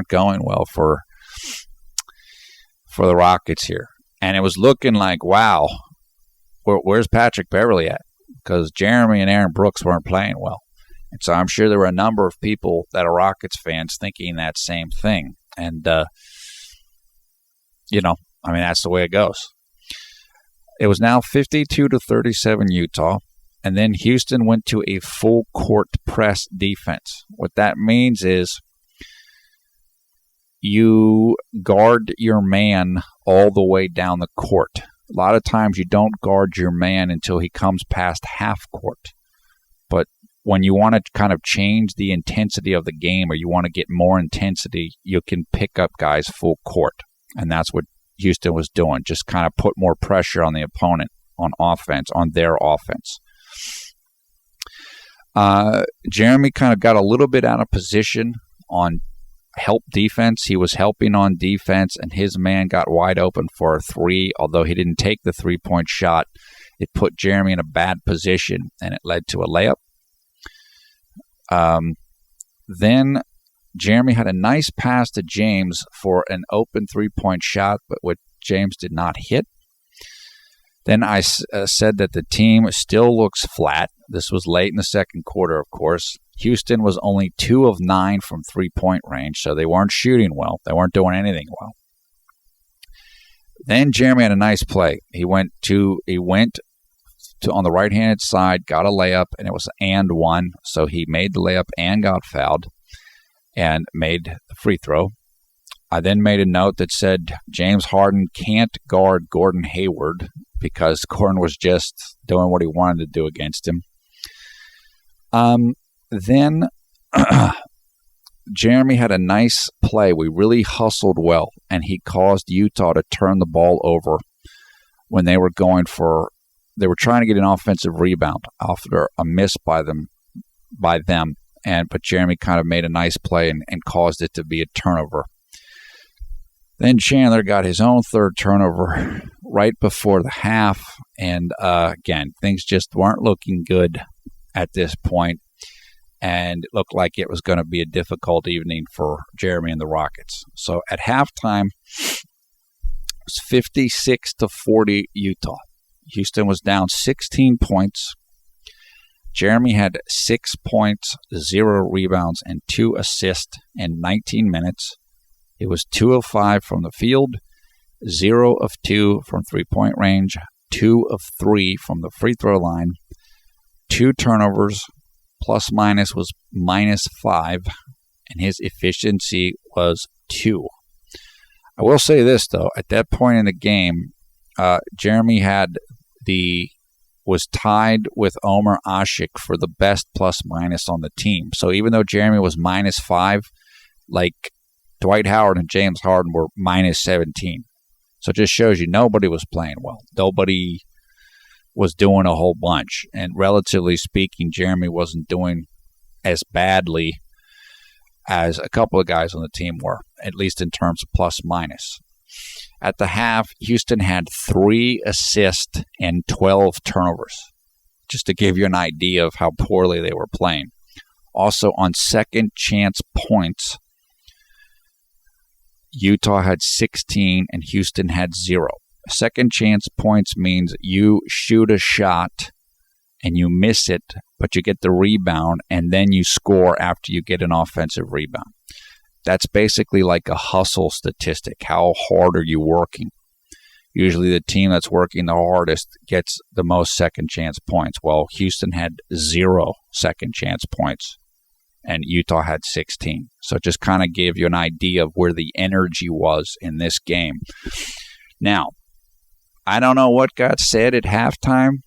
going well for the Rockets here. And it was looking like, wow, where's Patrick Beverley at? Because Jeremy and Aaron Brooks weren't playing well. And so I'm sure there were a number of people that are Rockets fans thinking that same thing. And, that's the way it goes. It was now 52-37 Utah. And then Houston went to a full court press defense. What that means is you guard your man all the way down the court. A lot of times you don't guard your man until he comes past half court. But when you want to kind of change the intensity of the game, or you want to get more intensity, you can pick up guys full court. And that's what Houston was doing, just kind of put more pressure on the opponent on offense, on their offense. Jeremy kind of got a little bit out of position on help defense. He was helping on defense, and his man got wide open for a three. Although he didn't take the 3-point shot, it put Jeremy in a bad position, and it led to a layup. Then Jeremy had a nice pass to James for an open 3-point shot, but what James did not hit. Then I said that the team still looks flat. This was late in the second quarter, of course. Houston was only 2 of 9 from 3-point range, so they weren't shooting well. They weren't doing anything well. Then Jeremy had a nice play. He went to on the right-handed side, got a layup, and it was and one. So he made the layup and got fouled and made the free throw. I then made a note that said James Harden can't guard Gordon Hayward because Gordon was just doing what he wanted to do against him. Then Jeremy had a nice play. We really hustled well, and he caused Utah to turn the ball over when they were trying to get an offensive rebound after a miss by them. But Jeremy kind of made a nice play and caused it to be a turnover. Then Chandler got his own third turnover right before the half. And again, things just weren't looking good at this point. And it looked like it was going to be a difficult evening for Jeremy and the Rockets. So at halftime, it was 56-40 Utah. Houston was down 16 points. Jeremy had 6 points, 0 rebounds, and 2 assists in 19 minutes. It was 2 of 5 from the field, 0 of 2 from 3-point range, 2 of 3 from the free throw line, 2 turnovers, plus minus was -5, and his efficiency was 2. I will say this, though. At that point in the game, Jeremy was tied with Omer Asik for the best plus minus on the team. So even though Jeremy was -5, like Dwight Howard and James Harden were -17. So it just shows you nobody was playing well. Nobody was doing a whole bunch. And relatively speaking, Jeremy wasn't doing as badly as a couple of guys on the team were, at least in terms of plus minus. At the half, Houston had 3 assists and 12 turnovers, just to give you an idea of how poorly they were playing. Also, on second chance points, Utah had 16 and Houston had 0. Second chance points means you shoot a shot and you miss it, but you get the rebound and then you score after you get an offensive rebound. That's basically like a hustle statistic. How hard are you working? Usually the team that's working the hardest gets the most second chance points. Well, Houston had 0 second chance points and Utah had 16. So it just kind of gave you an idea of where the energy was in this game. Now, I don't know what got said at halftime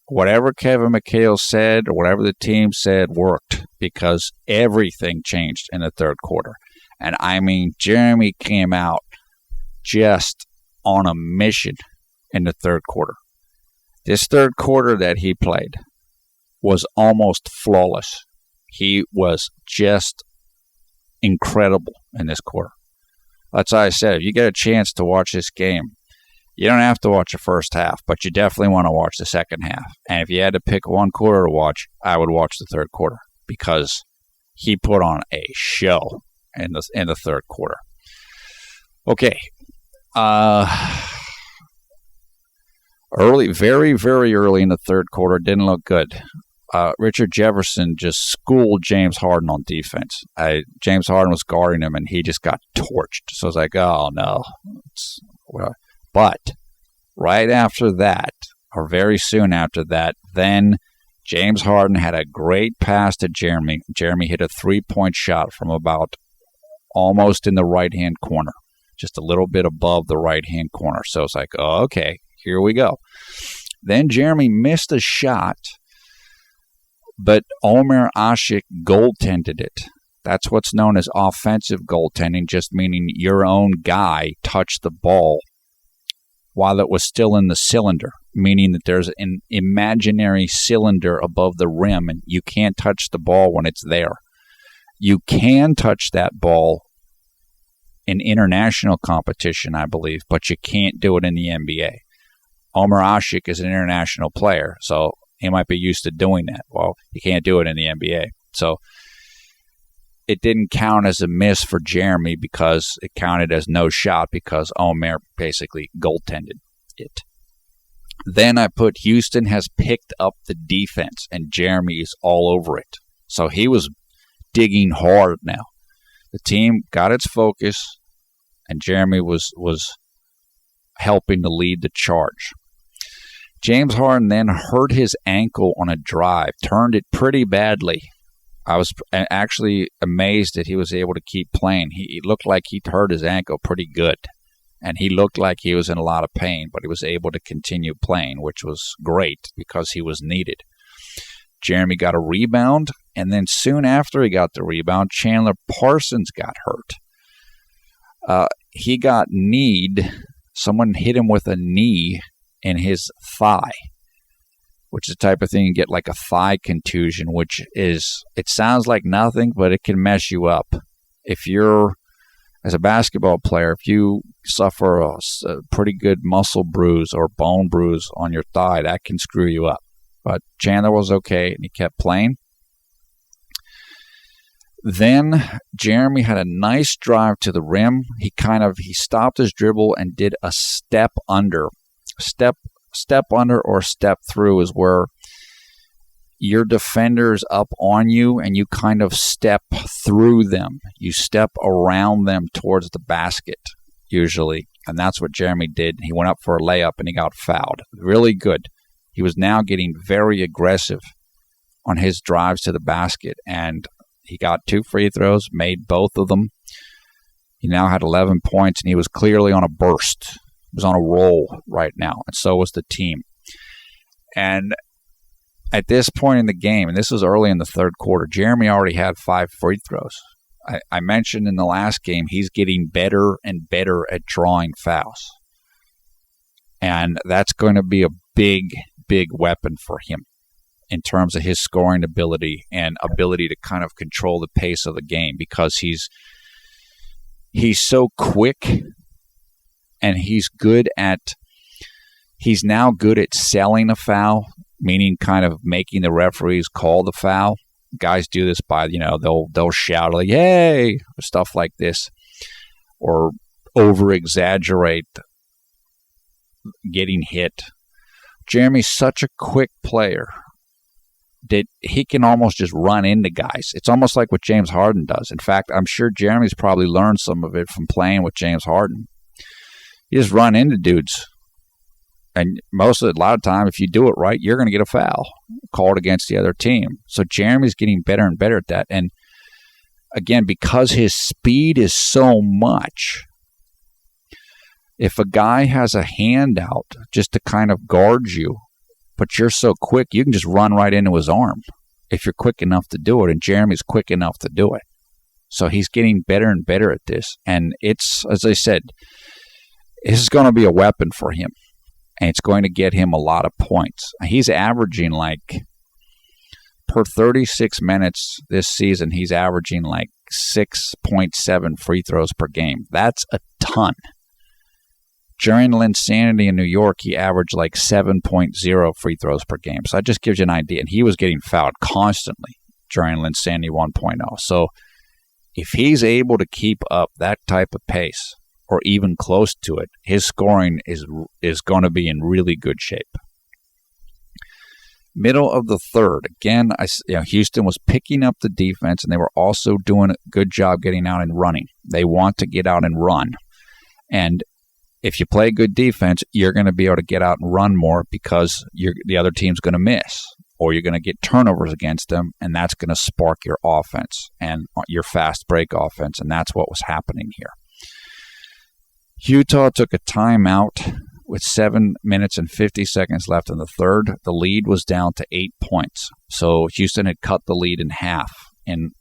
whatever Kevin McHale said or whatever the team said worked because everything changed in the third quarter. And I mean, Jeremy came out just on a mission in the third quarter. This third quarter that he played was almost flawless. He was just incredible in this quarter. That's why I said, if you get a chance to watch this game, you don't have to watch the first half, but you definitely want to watch the second half. And if you had to pick one quarter to watch, I would watch the third quarter because he put on a show in the third quarter. Okay. Very, very early in the third quarter, didn't look good. Richard Jefferson just schooled James Harden on defense. James Harden was guarding him, and he just got torched. So I was like, oh, no. But right after that, or very soon after that, then James Harden had a great pass to Jeremy. Jeremy hit a three-point shot from about almost in the right-hand corner, just a little bit above the right-hand corner. So it's like, oh, okay, here we go. Then Jeremy missed a shot, but Omer Asik goaltended it. That's what's known as offensive goaltending, just meaning your own guy touched the ball while it was still in the cylinder, meaning that there's an imaginary cylinder above the rim and you can't touch the ball when it's there. You can touch that ball in international competition, I believe, but you can't do it in the NBA. Omer Asik is an international player, so he might be used to doing that. Well, you can't do it in the NBA. So it didn't count as a miss for Jeremy because it counted as no shot because Omer basically goaltended it. Then I put Houston has picked up the defense, and Jeremy is all over it. So he was digging hard now. The team got its focus, and Jeremy was helping to lead the charge. James Harden then hurt his ankle on a drive, turned it pretty badly. I was actually amazed that he was able to keep playing. He looked like he'd hurt his ankle pretty good, and he looked like he was in a lot of pain, but he was able to continue playing, which was great because he was needed. Jeremy got a rebound, and then soon after he got the rebound, Chandler Parsons got hurt. He got kneed. Someone hit him with a knee in his thigh, which is the type of thing you get like a thigh contusion, which is, it sounds like nothing, but it can mess you up. If you're, as a basketball player, if you suffer a pretty good muscle bruise or bone bruise on your thigh, that can screw you up. But Chandler was okay, and he kept playing. Then Jeremy had a nice drive to the rim. He stopped his dribble and did a step under. Step under or step through is where your defender's up on you and you kind of step through them. You step around them towards the basket, usually. And that's what Jeremy did. He went up for a layup and he got fouled. Really good. He was now getting very aggressive on his drives to the basket. And he got 2 free throws, made both of them. He now had 11 points and he was clearly on a burst. He was on a roll right now, and so was the team. And at this point in the game, and this was early in the third quarter, Jeremy already had 5 free throws. I mentioned in the last game he's getting better and better at drawing fouls. And that's going to be a big, big weapon for him in terms of his scoring ability and ability to kind of control the pace of the game because he's so quick. And he's now good at selling a foul, meaning kind of making the referees call the foul. Guys do this by, they'll shout like, "Hey," or stuff like this, or over-exaggerate getting hit. Jeremy's such a quick player that he can almost just run into guys. It's almost like what James Harden does. In fact, I'm sure Jeremy's probably learned some of it from playing with James Harden. You just run into dudes. And a lot of time, if you do it right, you're going to get a foul called against the other team. So Jeremy's getting better and better at that. And again, because his speed is so much, if a guy has a hand out just to kind of guard you, but you're so quick, you can just run right into his arm if you're quick enough to do it, and Jeremy's quick enough to do it. So he's getting better and better at this, and it's, as I said, this is going to be a weapon for him, and it's going to get him a lot of points. He's averaging like, per 36 minutes this season, he's averaging like 6.7 free throws per game. That's a ton. During Linsanity in New York, he averaged like 7.0 free throws per game. So that just gives you an idea. And he was getting fouled constantly during Linsanity 1.0. So if he's able to keep up that type of pace, or even close to it, his scoring is going to be in really good shape. Middle of the third, again, Houston was picking up the defense, and they were also doing a good job getting out and running. They want to get out and run. And if you play good defense, you're going to be able to get out and run more because the other team's going to miss, or you're going to get turnovers against them, and that's going to spark your offense and your fast break offense, and that's what was happening here. Utah took a timeout with 7 minutes and 50 seconds left in the third. The lead was down to 8 points, so Houston had cut the lead in half in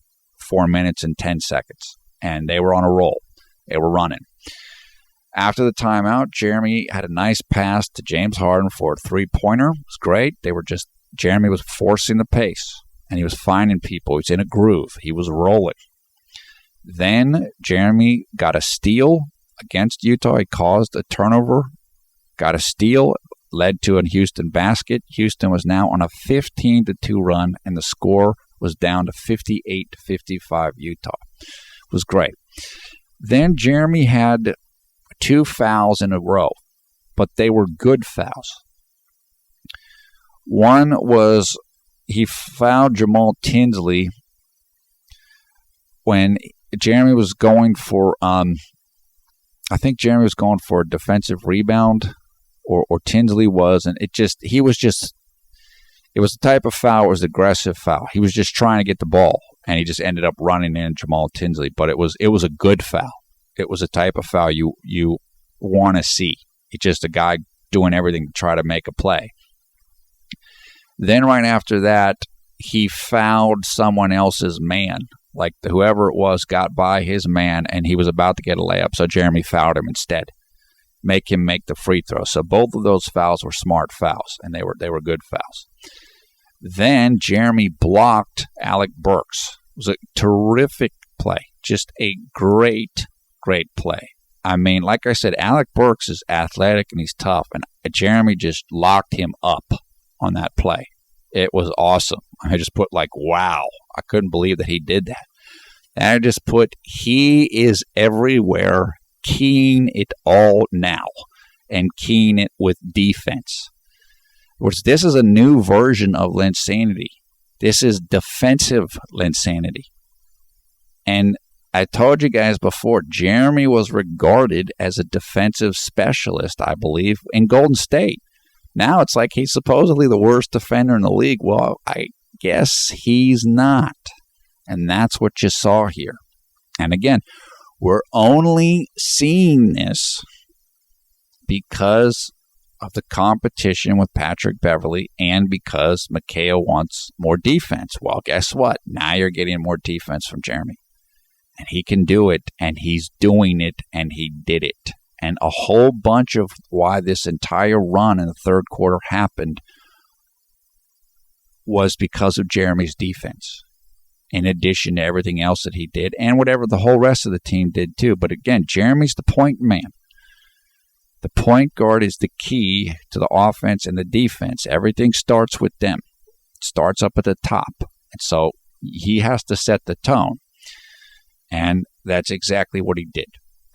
4 minutes and 10 seconds, and they were on a roll. They were running. After the timeout, Jeremy had a nice pass to James Harden for a three-pointer. It was great. Jeremy was forcing the pace, and he was finding people. He was in a groove. He was rolling. Then Jeremy got a steal against Utah. He caused a turnover, got a steal, led to a Houston basket. Houston was now on a 15-2 run, and the score was down to 58-55 Utah. It was great. Then Jeremy had 2 fouls in a row, but they were good fouls. One was he fouled Jamal Tinsley when Jeremy was going for, I think Jeremy was going for a defensive rebound, or Tinsley was, and it was the type of foul, it was aggressive foul. He was just trying to get the ball, and he just ended up running in Jamal Tinsley, but it was a good foul. It was a type of foul you want to see. It's just a guy doing everything to try to make a play. Then right after that, he fouled someone else's man. Like whoever it was got by his man, and he was about to get a layup, so Jeremy fouled him instead. Make him make the free throw. So both of those fouls were smart fouls, and they were good fouls. Then Jeremy blocked Alec Burks. It was a terrific play. Just a great play. I mean, like I said, Alec Burks is athletic and he's tough, and Jeremy just locked him up on that play. It was awesome. I just put like, wow. I couldn't believe that he did that. And I just put, he is everywhere, keying it all now, and keying it with defense. Which this is a new version of Linsanity. This is defensive Linsanity. And I told you guys before, Jeremy was regarded as a defensive specialist, I believe, in Golden State. Now it's like he's supposedly the worst defender in the league. Well, I guess he's not. And that's what you saw here. And again, we're only seeing this because of the competition with Patrick Beverley and because Mikal wants more defense. Well, guess what? Now you're getting more defense from Jeremy. And he can do it, and he's doing it, and he did it. And a whole bunch of why this entire run in the third quarter happened was because of Jeremy's defense, in addition to everything else that he did, and whatever the whole rest of the team did too. But again, Jeremy's the point man. The point guard is the key to the offense and the defense. Everything starts with them. It starts up at the top. And so he has to set the tone. And that's exactly what he did.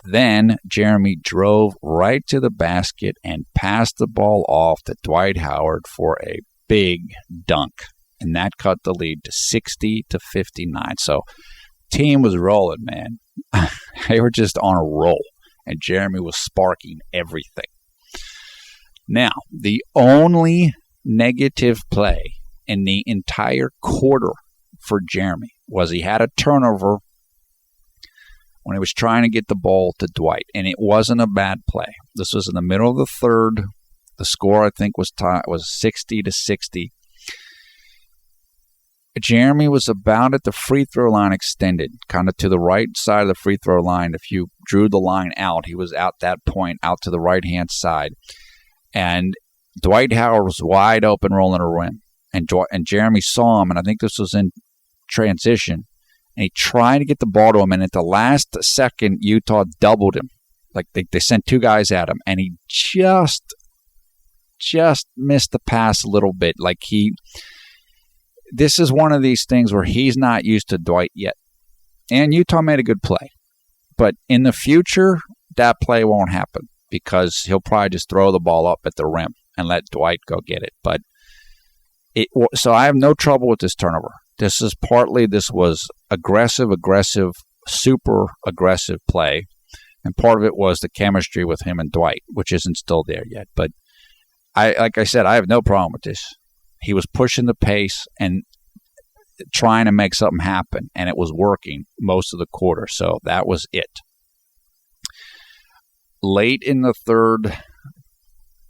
Then Jeremy drove right to the basket and passed the ball off to Dwight Howard for a big dunk. And that cut the lead to 60-59. So team was rolling, man. They were just on a roll. And Jeremy was sparking everything. Now, the only negative play in the entire quarter for Jeremy was he had a turnover when he was trying to get the ball to Dwight, and it wasn't a bad play. This was in the middle of the third. The score, I think, was 60-60. Jeremy was about at the free throw line extended, kind of to the right side of the free throw line. If you drew the line out, he was out that point, out to the right-hand side. And Dwight Howard was wide open rolling a rim. And Jeremy saw him, and I think this was in transition. And he tried to get the ball to him, and at the last second, Utah doubled him. Like they sent two guys at him, and he just missed the pass a little bit. This is one of these things where he's not used to Dwight yet. And Utah made a good play. But in the future, that play won't happen because he'll probably just throw the ball up at the rim and let Dwight go get it. So I have no trouble with this turnover. This was aggressive, super aggressive play. And part of it was the chemistry with him and Dwight, which isn't still there yet. But like I said, I have no problem with this. He was pushing the pace and trying to make something happen, and it was working most of the quarter. So that was it. Late in the third,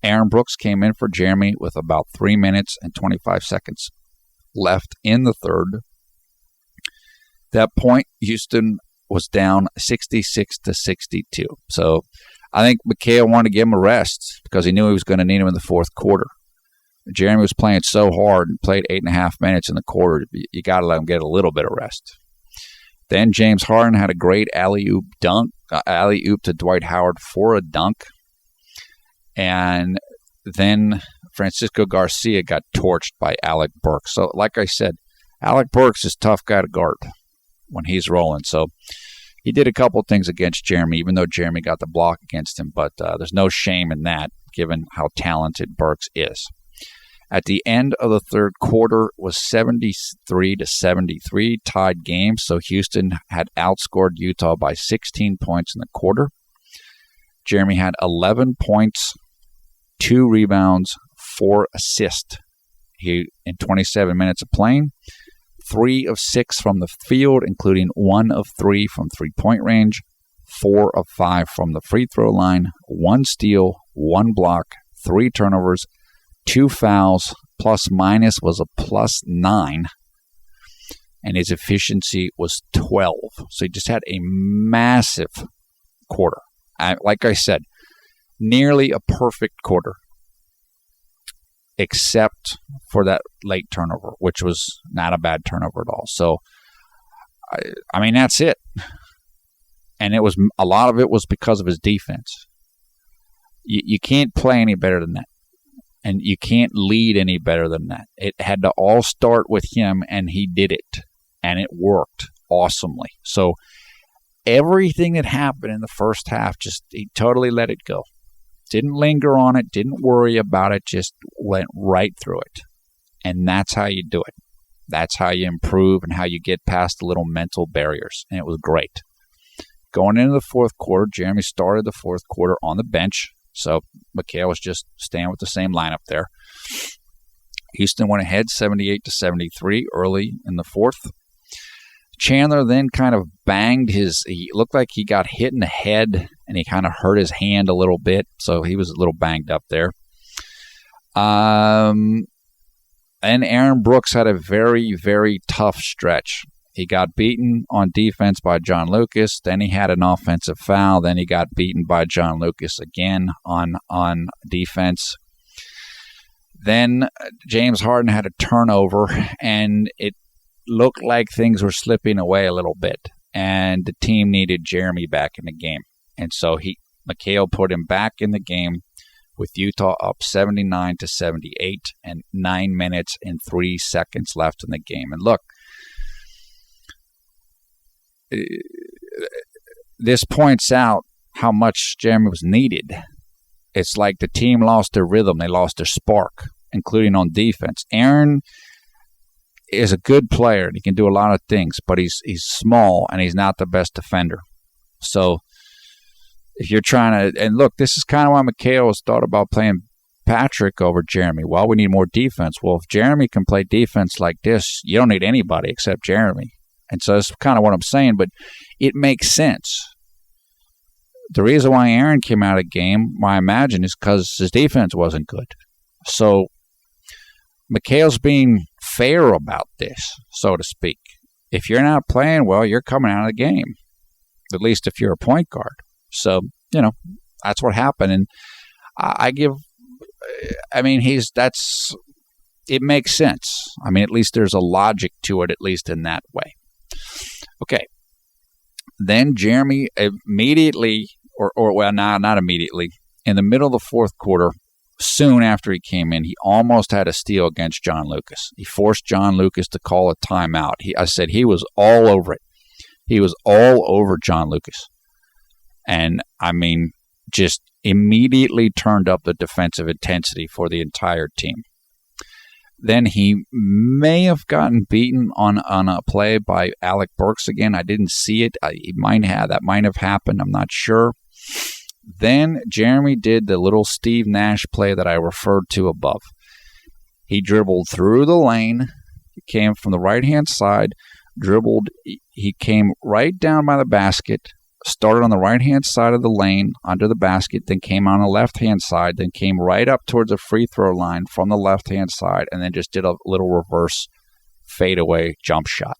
Aaron Brooks came in for Jeremy with about 3 minutes and 25 seconds left in the third. At that point, Houston was down 66-62. So I think Mikhail wanted to give him a rest because he knew he was going to need him in the fourth quarter. Jeremy was playing so hard and played 8.5 minutes in the quarter. You got to let him get a little bit of rest. Then James Harden had a great alley-oop to Dwight Howard for a dunk. And then Francisco Garcia got torched by Alec Burks. So like I said, Alec Burks is a tough guy to guard when he's rolling. So he did a couple things against Jeremy, even though Jeremy got the block against him. But there's no shame in that, given how talented Burks is. At the end of the third quarter was 73-73, tied game. So Houston had outscored Utah by 16 points in the quarter. Jeremy had 11 points, 2 rebounds, 4 assists. He in 27 minutes of playing, 3 of 6 from the field, including 1 of 3 from three-point range, 4 of 5 from the free throw line, 1 steal, 1 block, 3 turnovers, 2 fouls, plus minus was a +9, and his efficiency was 12. So he just had a massive quarter. Like I said, nearly a perfect quarter, except for that late turnover, which was not a bad turnover at all. So, I mean, that's it. And a lot of it was because of his defense. You can't play any better than that. And you can't lead any better than that. It had to all start with him, and he did it. And it worked awesomely. So everything that happened in the first half, he totally let it go. Didn't linger on it, didn't worry about it, just went right through it. And that's how you do it. That's how you improve and how you get past the little mental barriers. And it was great. Going into the fourth quarter, Jeremy started the fourth quarter on the bench. So Mikhail was just staying with the same lineup there. Houston went ahead 78-73 early in the fourth. Chandler then kind of he looked like he got hit in the head and he kind of hurt his hand a little bit. So he was a little banged up there. And Aaron Brooks had a very, very tough stretch. He got beaten on defense by John Lucas. Then he had an offensive foul. Then he got beaten by John Lucas again on defense. Then James Harden had a turnover, and it looked like things were slipping away a little bit. And the team needed Jeremy back in the game. And so Mikhail put him back in the game with Utah up 79-78 and 9 minutes and 3 seconds left in the game. And look, this points out how much Jeremy was needed. It's like the team lost their rhythm. They lost their spark, including on defense. Aaron is a good player. He can do a lot of things, but he's small, and he's not the best defender. So if you're trying to – and look, this is kind of why Mikhail has thought about playing Patrick over Jeremy. Well, we need more defense. Well, if Jeremy can play defense like this, you don't need anybody except Jeremy. And so that's kind of what I'm saying, but it makes sense The reason why Aaron came out of the game, I imagine, is because his defense wasn't good. So McHale's being fair about this, so to speak. If you're not playing well, you're coming out of the game, at least if you're a point guard. So, that's what happened. And it makes sense. I mean, at least there's a logic to it, at least in that way. Okay. Then Jeremy immediately, not immediately, in the middle of the fourth quarter, soon after he came in, he almost had a steal against John Lucas. He forced John Lucas to call a timeout. I said he was all over it. He was all over John Lucas. And, just immediately turned up the defensive intensity for the entire team. Then he may have gotten beaten on a play by Alec Burks again. I didn't see it. That might have happened. I'm not sure. Then Jeremy did the little Steve Nash play that I referred to above. He dribbled through the lane. He came from the right-hand side, dribbled. He came right down by the basket, started on the right-hand side of the lane under the basket, then came on the left-hand side, then came right up towards the free throw line from the left-hand side, and then just did a little reverse fadeaway jump shot.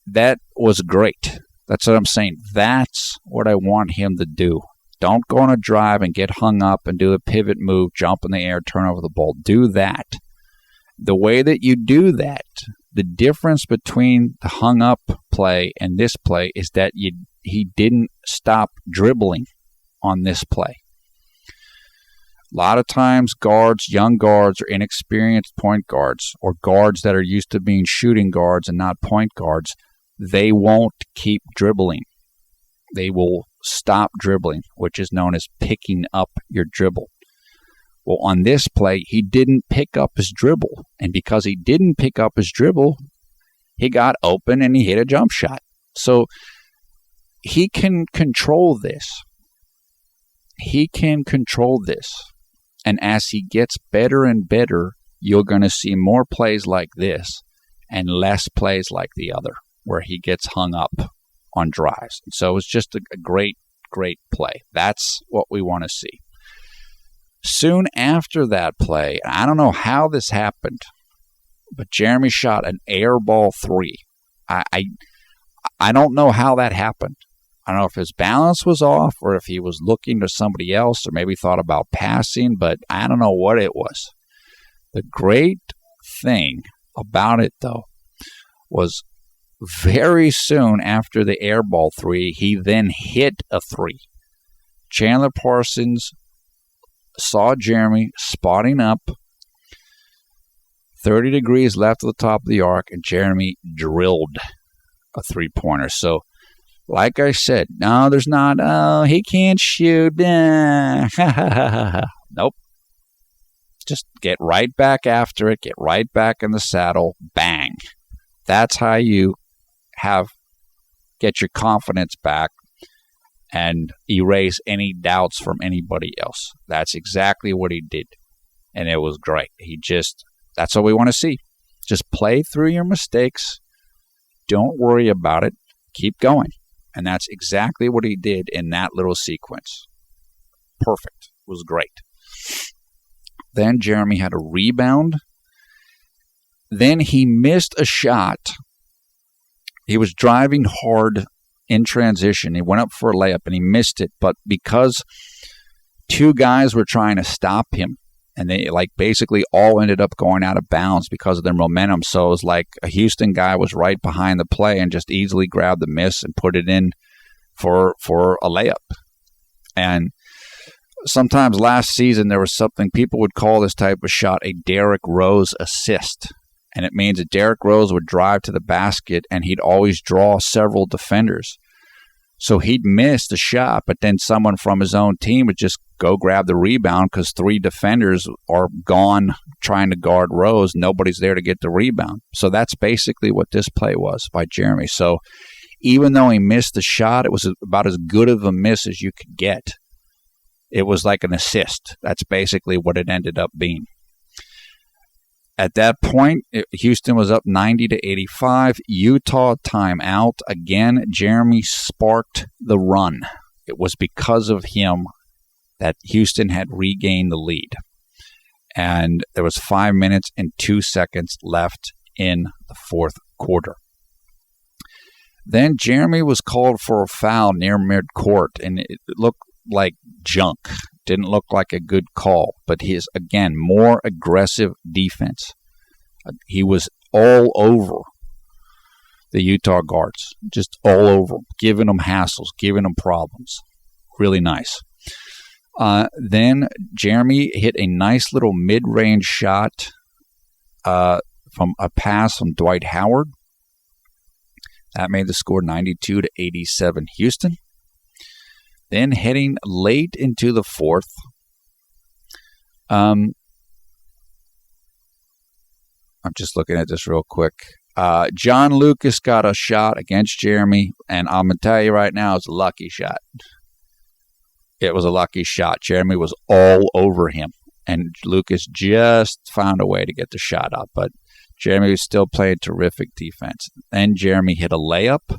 That was great. That's what I'm saying. That's what I want him to do. Don't go on a drive and get hung up and do a pivot move, jump in the air, turn over the ball. Do that. The way that you do that, the difference between the hung up play and this play is that he didn't stop dribbling on this play. A lot of times young guards or inexperienced point guards or guards that are used to being shooting guards and not point guards, they won't keep dribbling. They will stop dribbling, which is known as picking up your dribble. Well, on this play, he didn't pick up his dribble. And because he didn't pick up his dribble, he got open and he hit a jump shot. So he can control this. He can control this. And as he gets better and better, you're going to see more plays like this and less plays like the other, where he gets hung up on drives. So it's just a great, great play. That's what we want to see. Soon after that play, I don't know how this happened, but Jeremy shot an air ball three. I don't know how that happened. I don't know if his balance was off or if he was looking to somebody else or maybe thought about passing, but I don't know what it was. The great thing about it, though, was very soon after the air ball three, he then hit a three. Chandler Parsons saw Jeremy spotting up, 30 degrees left of the top of the arc, and Jeremy drilled a three-pointer. So, like I said, no, there's not, he can't shoot. Nope. Just get right back after it, get right back in the saddle, bang. That's how you get your confidence back and erase any doubts from anybody else. That's exactly what he did. And it was great. That's what we want to see. Just play through your mistakes. Don't worry about it. Keep going. And that's exactly what he did in that little sequence. Perfect. It was great. Then Jeremy had a rebound. Then he missed a shot. He was driving hard in transition. He went up for a layup and he missed it. But because two guys were trying to stop him, and they basically all ended up going out of bounds because of their momentum. So it was like a Houston guy was right behind the play and just easily grabbed the miss and put it in for a layup. And sometimes last season there was something people would call this type of shot a Derrick Rose assist. And it means that Derrick Rose would drive to the basket and he'd always draw several defenders. So he'd miss the shot, but then someone from his own team would just go grab the rebound because three defenders are gone trying to guard Rose. Nobody's there to get the rebound. So that's basically what this play was by Jeremy. So even though he missed the shot, it was about as good of a miss as you could get. It was like an assist. That's basically what it ended up being. At that point, Houston was up 90-85. Utah timeout. Again, Jeremy sparked the run. it was because of him that Houston had regained the lead. And there was 5 minutes and 2 seconds left in the fourth quarter. Then Jeremy was called for a foul near midcourt, and it looked like junk. Didn't look like a good call, but his, again, more aggressive defense. He was all over the Utah guards, just all over, giving them hassles, giving them problems. Really nice. Then Jeremy hit a nice little mid-range shot from a pass from Dwight Howard. That made the score 92-87 Houston. Then heading late into the fourth, I'm just looking at this real quick. John Lucas got a shot against Jeremy, and I'm going to tell you right now, it's a lucky shot. It was a lucky shot. Jeremy was all over him, and Lucas just found a way to get the shot up, but Jeremy was still playing terrific defense. Then Jeremy hit a layup,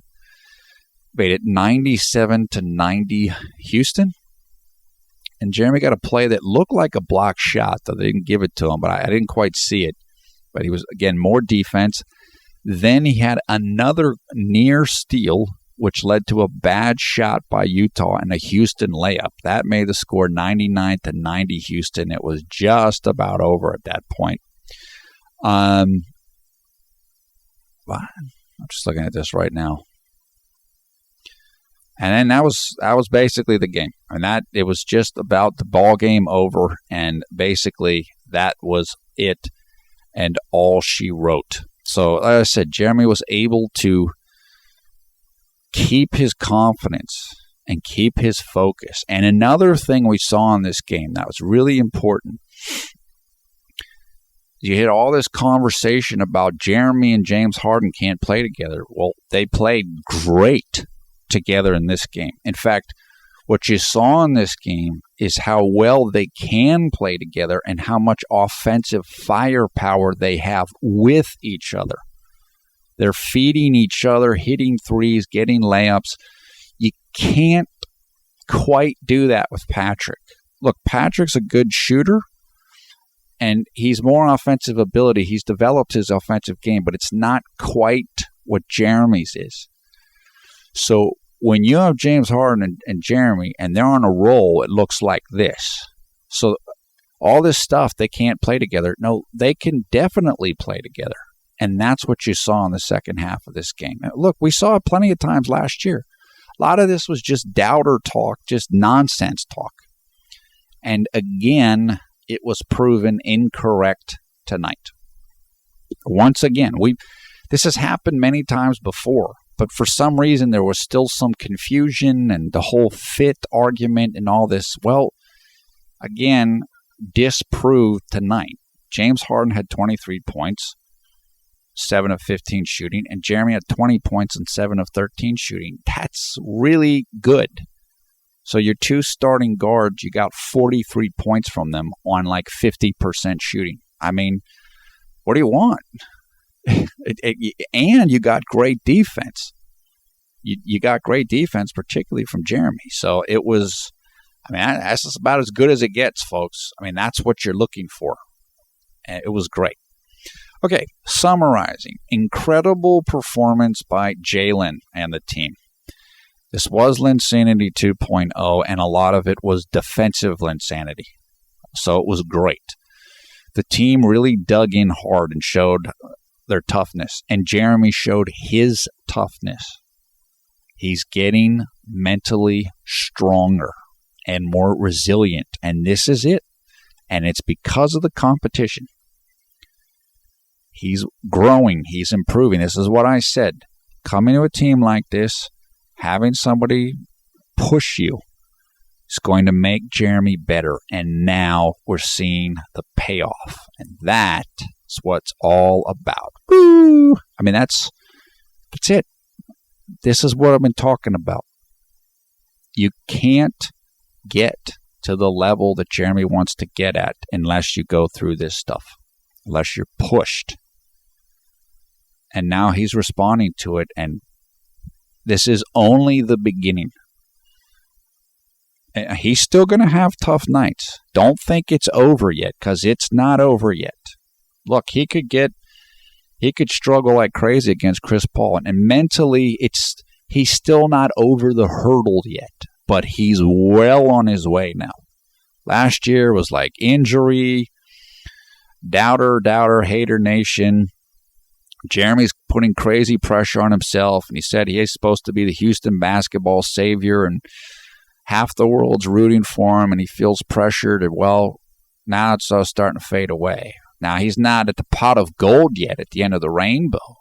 made it 97-90 Houston. And Jeremy got a play that looked like a block shot, though they didn't give it to him, but I didn't quite see it. But he was, again, more defense. Then he had another near steal, which led to a bad shot by Utah and a Houston layup. That made the score 99-90 Houston. It was just about over at that point. I'm just looking at this right now. And then that was basically the game. And that it was just about the ball game over, and basically that was it and all she wrote. So like I said, Jeremy was able to keep his confidence and keep his focus. And another thing we saw in this game that was really important, you had all this conversation about Jeremy and James Harden can't play together. Well, they played great together in this game. In fact, what you saw in this game is how well they can play together and how much offensive firepower they have with each other. They're feeding each other, hitting threes, getting layups. You can't quite do that with Patrick. Look, Patrick's a good shooter, and he's more offensive ability. He's developed his offensive game, but it's not quite what Jeremy's is. So when you have James Harden and Jeremy, and they're on a roll, it looks like this. So all this stuff, they can't play together. No, they can definitely play together. And that's what you saw in the second half of this game. Now, look, we saw it plenty of times last year. A lot of this was just doubter talk, just nonsense talk. And again, it was proven incorrect tonight. Once again, this has happened many times before, but for some reason there was still some confusion and the whole fit argument and all this. Well, again, disproved tonight. James Harden had 23 points, 7 of 15 shooting, and Jeremy had 20 points and 7 of 13 shooting. That's really good. So your two starting guards, you got 43 points from them on like 50% shooting. I mean, what do you want? And you got great defense. You got great defense, particularly from Jeremy. So it was, that's about as good as it gets, folks. I mean, that's what you're looking for. And it was great. Okay, summarizing. Incredible performance by JLin and the team. This was Linsanity 2.0, and a lot of it was defensive Linsanity. So it was great. The team really dug in hard and showed their toughness, and Jeremy showed his toughness. He's getting mentally stronger and more resilient, and this is it. And it's because of the competition. He's growing. He's improving. This is what I said. Coming to a team like this, having somebody push you is going to make Jeremy better. And now we're seeing the payoff. And that's what it's all about. Woo! I mean, that's it. This is what I've been talking about. You can't get to the level that Jeremy wants to get at unless you go through this stuff, unless you're pushed. And now he's responding to it, and this is only the beginning. He's still going to have tough nights. Don't think it's over yet, because it's not over yet. Look, he could struggle like crazy against Chris Paul, and mentally, he's still not over the hurdle yet, but he's well on his way now. Last year was like injury, doubter, hater nation. Jeremy's putting crazy pressure on himself, and he said he is supposed to be the Houston basketball savior, and half the world's rooting for him, and he feels pressured. Well, now it's starting to fade away. Now, he's not at the pot of gold yet at the end of the rainbow,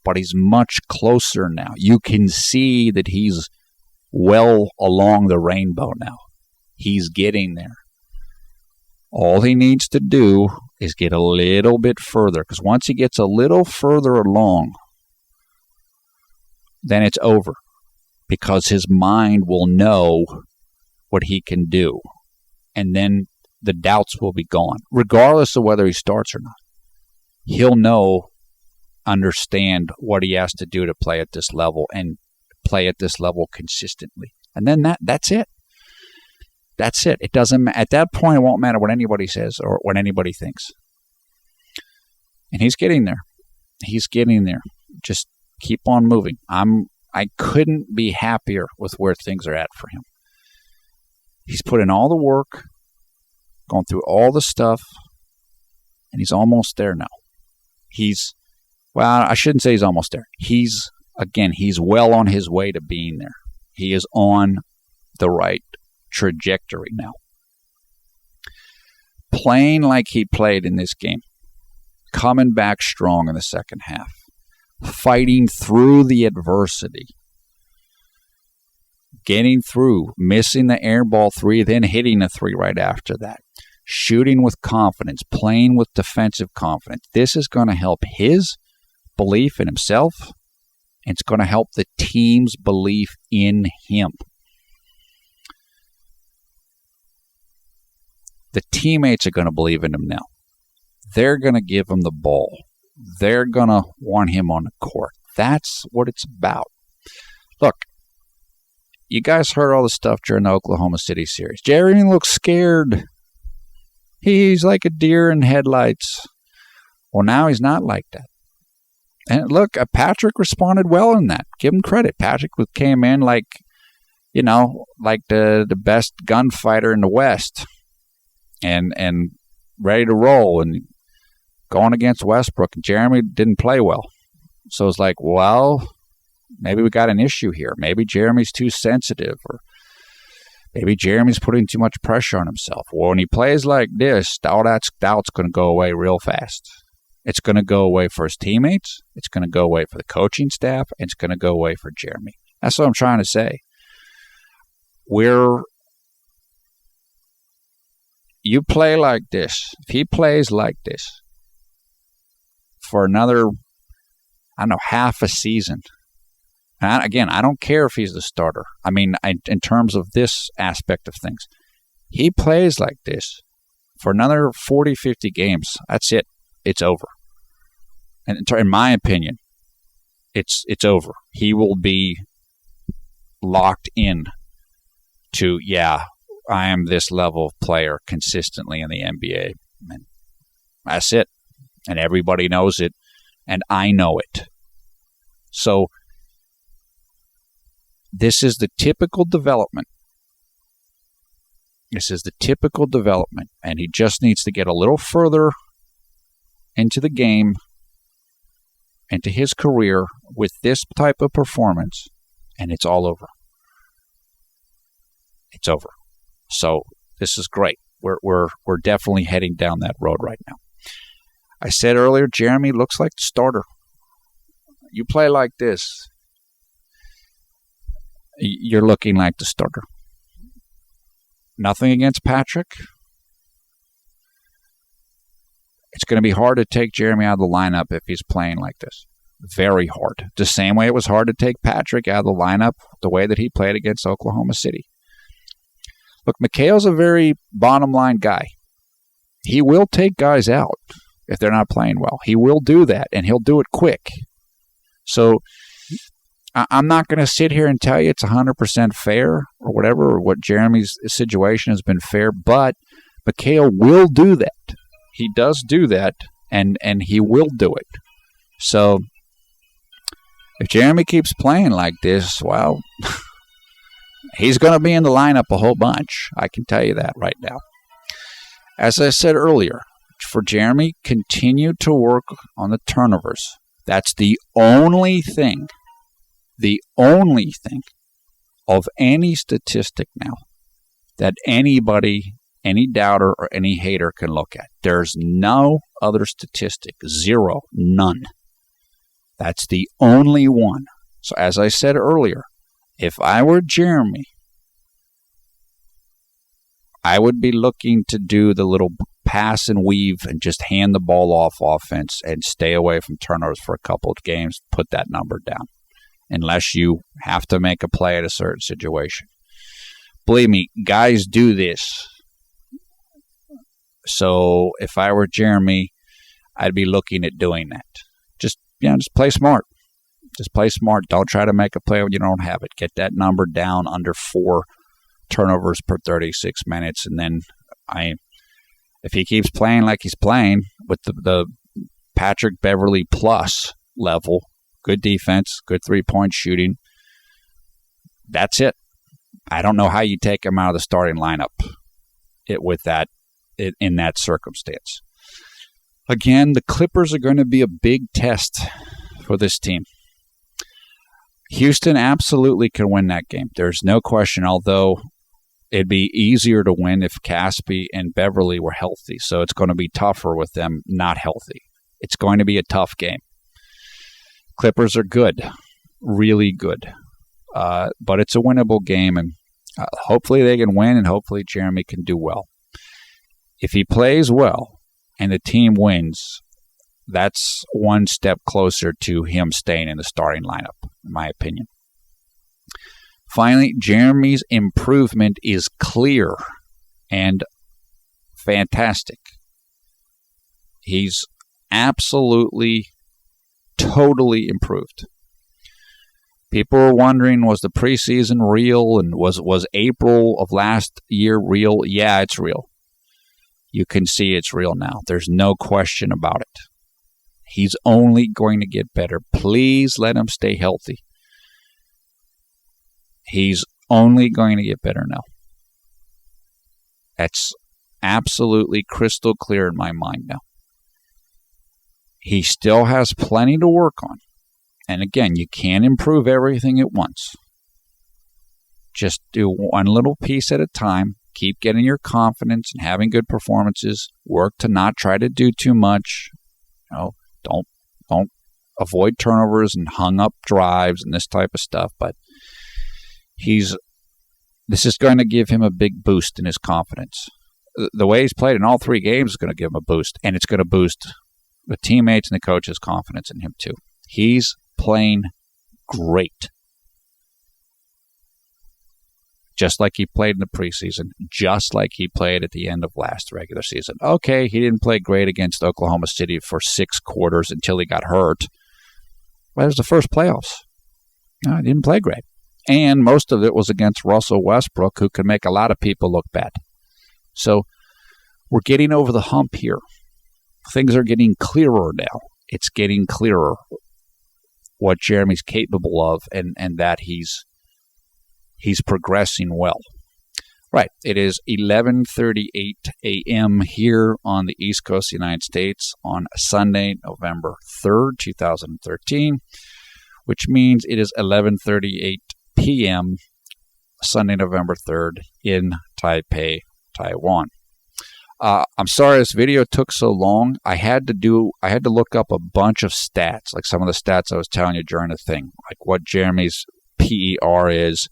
but he's much closer now. You can see that he's well along the rainbow now. He's getting there. All he needs to do is get a little bit further, because once he gets a little further along, then it's over, because his mind will know what he can do, and then the doubts will be gone, regardless of whether he starts or not. He'll understand what he has to do to play at this level, and play at this level consistently. And then that's it. That's it. It doesn't. At that point, it won't matter what anybody says or what anybody thinks. And he's getting there. He's getting there. Just keep on moving. I couldn't be happier with where things are at for him. He's put in all the work, gone through all the stuff, and he's almost there now. Well, I shouldn't say he's almost there. He's well on his way to being there. He is on the right trajectory now. Playing like he played in this game, coming back strong in the second half, fighting through the adversity, getting through, missing the air ball three, then hitting a three right after that, shooting with confidence, playing with defensive confidence. This is going to help his belief in himself, and it's going to help the team's belief in him. The teammates are going to believe in him now. They're going to give him the ball. They're going to want him on the court. That's what it's about. Look, you guys heard all the stuff during the Oklahoma City series. Jeremy looks scared. He's like a deer in headlights. Well, now he's not like that. And look, Patrick responded well in that. Give him credit. Patrick came in like the best gunfighter in the West. And ready to roll and going against Westbrook. Jeremy didn't play well. So it's like, well, maybe we got an issue here. Maybe Jeremy's too sensitive, or maybe Jeremy's putting too much pressure on himself. Well, when he plays like this, all that doubt's going to go away real fast. It's going to go away for his teammates. It's going to go away for the coaching staff. And it's going to go away for Jeremy. That's what I'm trying to say. You play like this. If he plays like this for another, half a season. And again, I don't care if he's the starter. I mean, in terms of this aspect of things. He plays like this for another 40, 50 games. That's it. It's over. And in my opinion, it's over. He will be locked in to, I am this level of player consistently in the NBA. And that's it. And everybody knows it. And I know it. So this is the typical development. And he just needs to get a little further into the game, into his career with this type of performance, and it's all over. It's over. So this is great. We're definitely heading down that road right now. I said earlier, Jeremy looks like the starter. You play like this, you're looking like the starter. Nothing against Patrick. It's going to be hard to take Jeremy out of the lineup if he's playing like this. Very hard. The same way it was hard to take Patrick out of the lineup the way that he played against Oklahoma City. Look, McHale's a very bottom line guy. He will take guys out if they're not playing well. He will do that, and he'll do it quick. So I'm not going to sit here and tell you it's 100% fair or whatever, or what Jeremy's situation has been fair, but Mikhail will do that. He does do that, and he will do it. So if Jeremy keeps playing like this, well, he's going to be in the lineup a whole bunch. I can tell you that right now. As I said earlier, for Jeremy, continue to work on the turnovers. That's the only thing of any statistic now that anybody, any doubter or any hater can look at. There's no other statistic. Zero. None. That's the only one. So as I said earlier, if I were Jeremy, I would be looking to do the little pass and weave and just hand the ball off offense and stay away from turnovers for a couple of games, put that number down, unless you have to make a play at a certain situation. Believe me, guys do this. So if I were Jeremy, I'd be looking at doing that. Just play smart. Just play smart. Don't try to make a play when you don't have it. Get that number down under 4 turnovers per 36 minutes, and then if he keeps playing like he's playing with the Patrick Beverley plus level, good defense, good 3-point shooting, that's it. I don't know how you take him out of the starting lineup in that circumstance. Again, the Clippers are going to be a big test for this team. Houston absolutely can win that game. There's no question, although it'd be easier to win if Caspi and Beverly were healthy. So it's going to be tougher with them not healthy. It's going to be a tough game. Clippers are good, really good. But it's a winnable game, and hopefully they can win, and hopefully Jeremy can do well. If he plays well and the team wins, that's one step closer to him staying in the starting lineup, in my opinion. Finally, Jeremy's improvement is clear and fantastic. He's absolutely, totally improved. People were wondering, was the preseason real, and was April of last year real? Yeah, it's real. You can see it's real now. There's no question about it. He's only going to get better. Please let him stay healthy. He's only going to get better now. That's absolutely crystal clear in my mind now. He still has plenty to work on. And again, you can't improve everything at once. Just do one little piece at a time. Keep getting your confidence and having good performances. Work to not try to do too much. Don't avoid turnovers and hung up drives and this type of stuff. But this is going to give him a big boost in his confidence. The way he's played in all 3 games is going to give him a boost, and it's going to boost the teammates and the coach's confidence in him too. He's playing great. Just like he played in the preseason, just like he played at the end of last regular season. Okay, he didn't play great against Oklahoma City for 6 quarters until he got hurt. Well, it was the first playoffs. No, he didn't play great. And most of it was against Russell Westbrook, who can make a lot of people look bad. So we're getting over the hump here. Things are getting clearer now. It's getting clearer what Jeremy's capable of, and that he's progressing well. Right. It is 11:38 a.m. here on the East Coast of the United States on Sunday, November 3rd, 2013, which means it is 11:38 p.m. Sunday, November 3rd in Taipei, Taiwan. I'm sorry this video took so long. I had to look up a bunch of stats, like some of the stats I was telling you during the thing, like what Jeremy's PER is,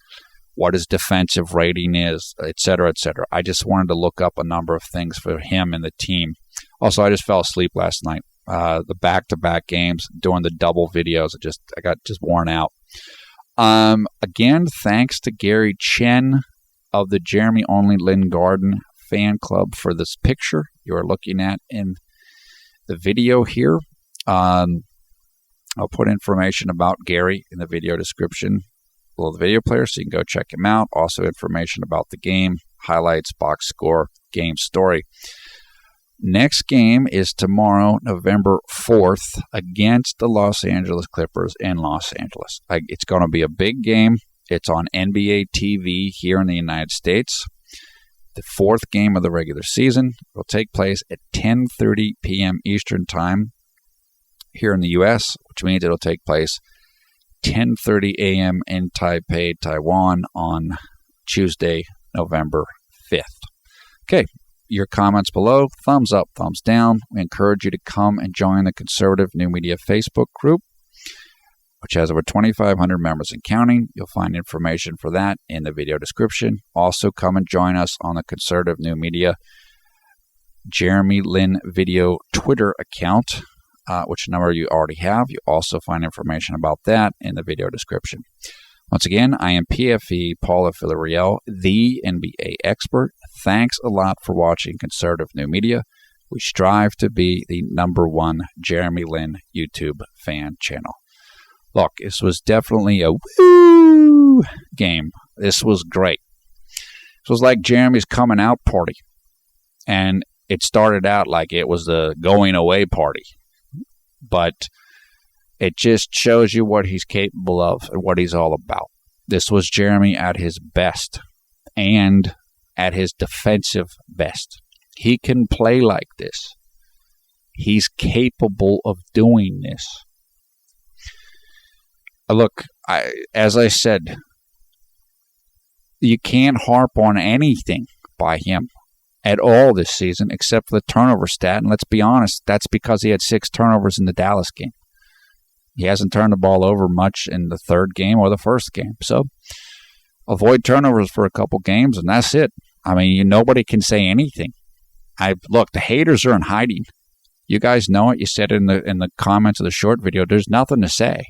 what his defensive rating is, et cetera, et cetera. I just wanted to look up a number of things for him and the team. Also, I just fell asleep last night. The back-to-back games, doing the double videos, I got worn out. Again, thanks to Gary Chen of the Jeremy Only Lynn Garden fan club for this picture you are looking at in the video here. I'll put information about Gary in the video description below the video player, so you can go check him out. Also information about the game, highlights, box score, game story. Next game is tomorrow, November 4th, against the Los Angeles Clippers in Los Angeles. It's going to be a big game. It's on NBA TV here in the United States. The fourth game of the regular season will take place at 10:30 p.m. Eastern Time here in the U.S., which means it'll take place 10:30 a.m. in Taipei, Taiwan on Tuesday, November 5th. Okay. Your comments below, thumbs up, thumbs down. We encourage you to come and join the Conservative New Media Facebook group, which has over 2,500 members and counting. You'll find information for that in the video description. Also, come and join us on the Conservative New Media JLin video Twitter account, which a number of you already have. You also find information about that in the video description. Once again, I am PFE Paul Villarreal, the NBA expert. Thanks a lot for watching Conservative New Media. We strive to be the #1 JLin YouTube fan channel. Look, this was definitely a woo game. This was great. This was like Jeremy's coming out party. And it started out like it was the going away party. But it just shows you what he's capable of and what he's all about. This was Jeremy at his best and at his defensive best. He can play like this. He's capable of doing this. Look, as I said, you can't harp on anything by him at all this season except for the turnover stat. And let's be honest, that's because he had 6 turnovers in the Dallas game. He hasn't turned the ball over much in the third game or the first game. So avoid turnovers for a couple games, and that's it. I mean, nobody can say anything. Look, the haters are in hiding. You guys know it. You said it in the comments of the short video. There's nothing to say.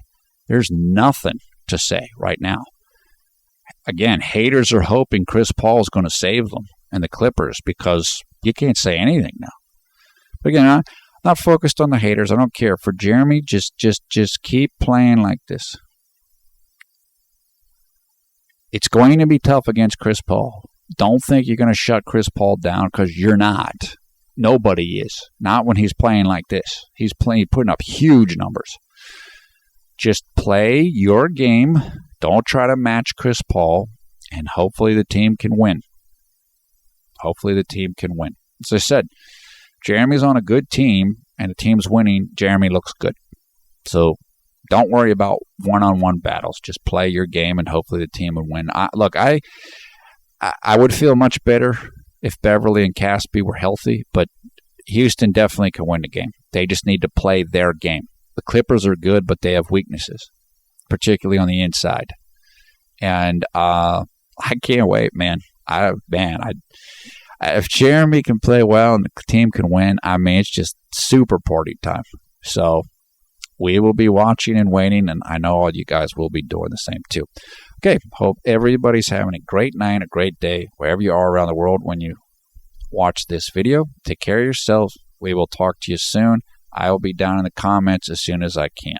There's nothing to say right now. Again, haters are hoping Chris Paul is going to save them and the Clippers because you can't say anything now. But again, I'm not focused on the haters. I don't care. For Jeremy, just keep playing like this. It's going to be tough against Chris Paul. Don't think you're going to shut Chris Paul down because you're not. Nobody is. Not when he's playing like this. He's putting up huge numbers. Just play your game. Don't try to match Chris Paul, and hopefully the team can win. Hopefully the team can win. As I said, Jeremy's on a good team, and the team's winning. Jeremy looks good. So don't worry about one-on-one battles. Just play your game, and hopefully the team will win. I would feel much better if Beverly and Caspi were healthy, but Houston definitely can win the game. They just need to play their game. The Clippers are good, but they have weaknesses, particularly on the inside. And I can't wait, man. If Jeremy can play well and the team can win, I mean, it's just super party time. So we will be watching and waiting, and I know all you guys will be doing the same too. Okay, hope everybody's having a great night, a great day, wherever you are around the world when you watch this video. Take care of yourselves. We will talk to you soon. I will be down in the comments as soon as I can.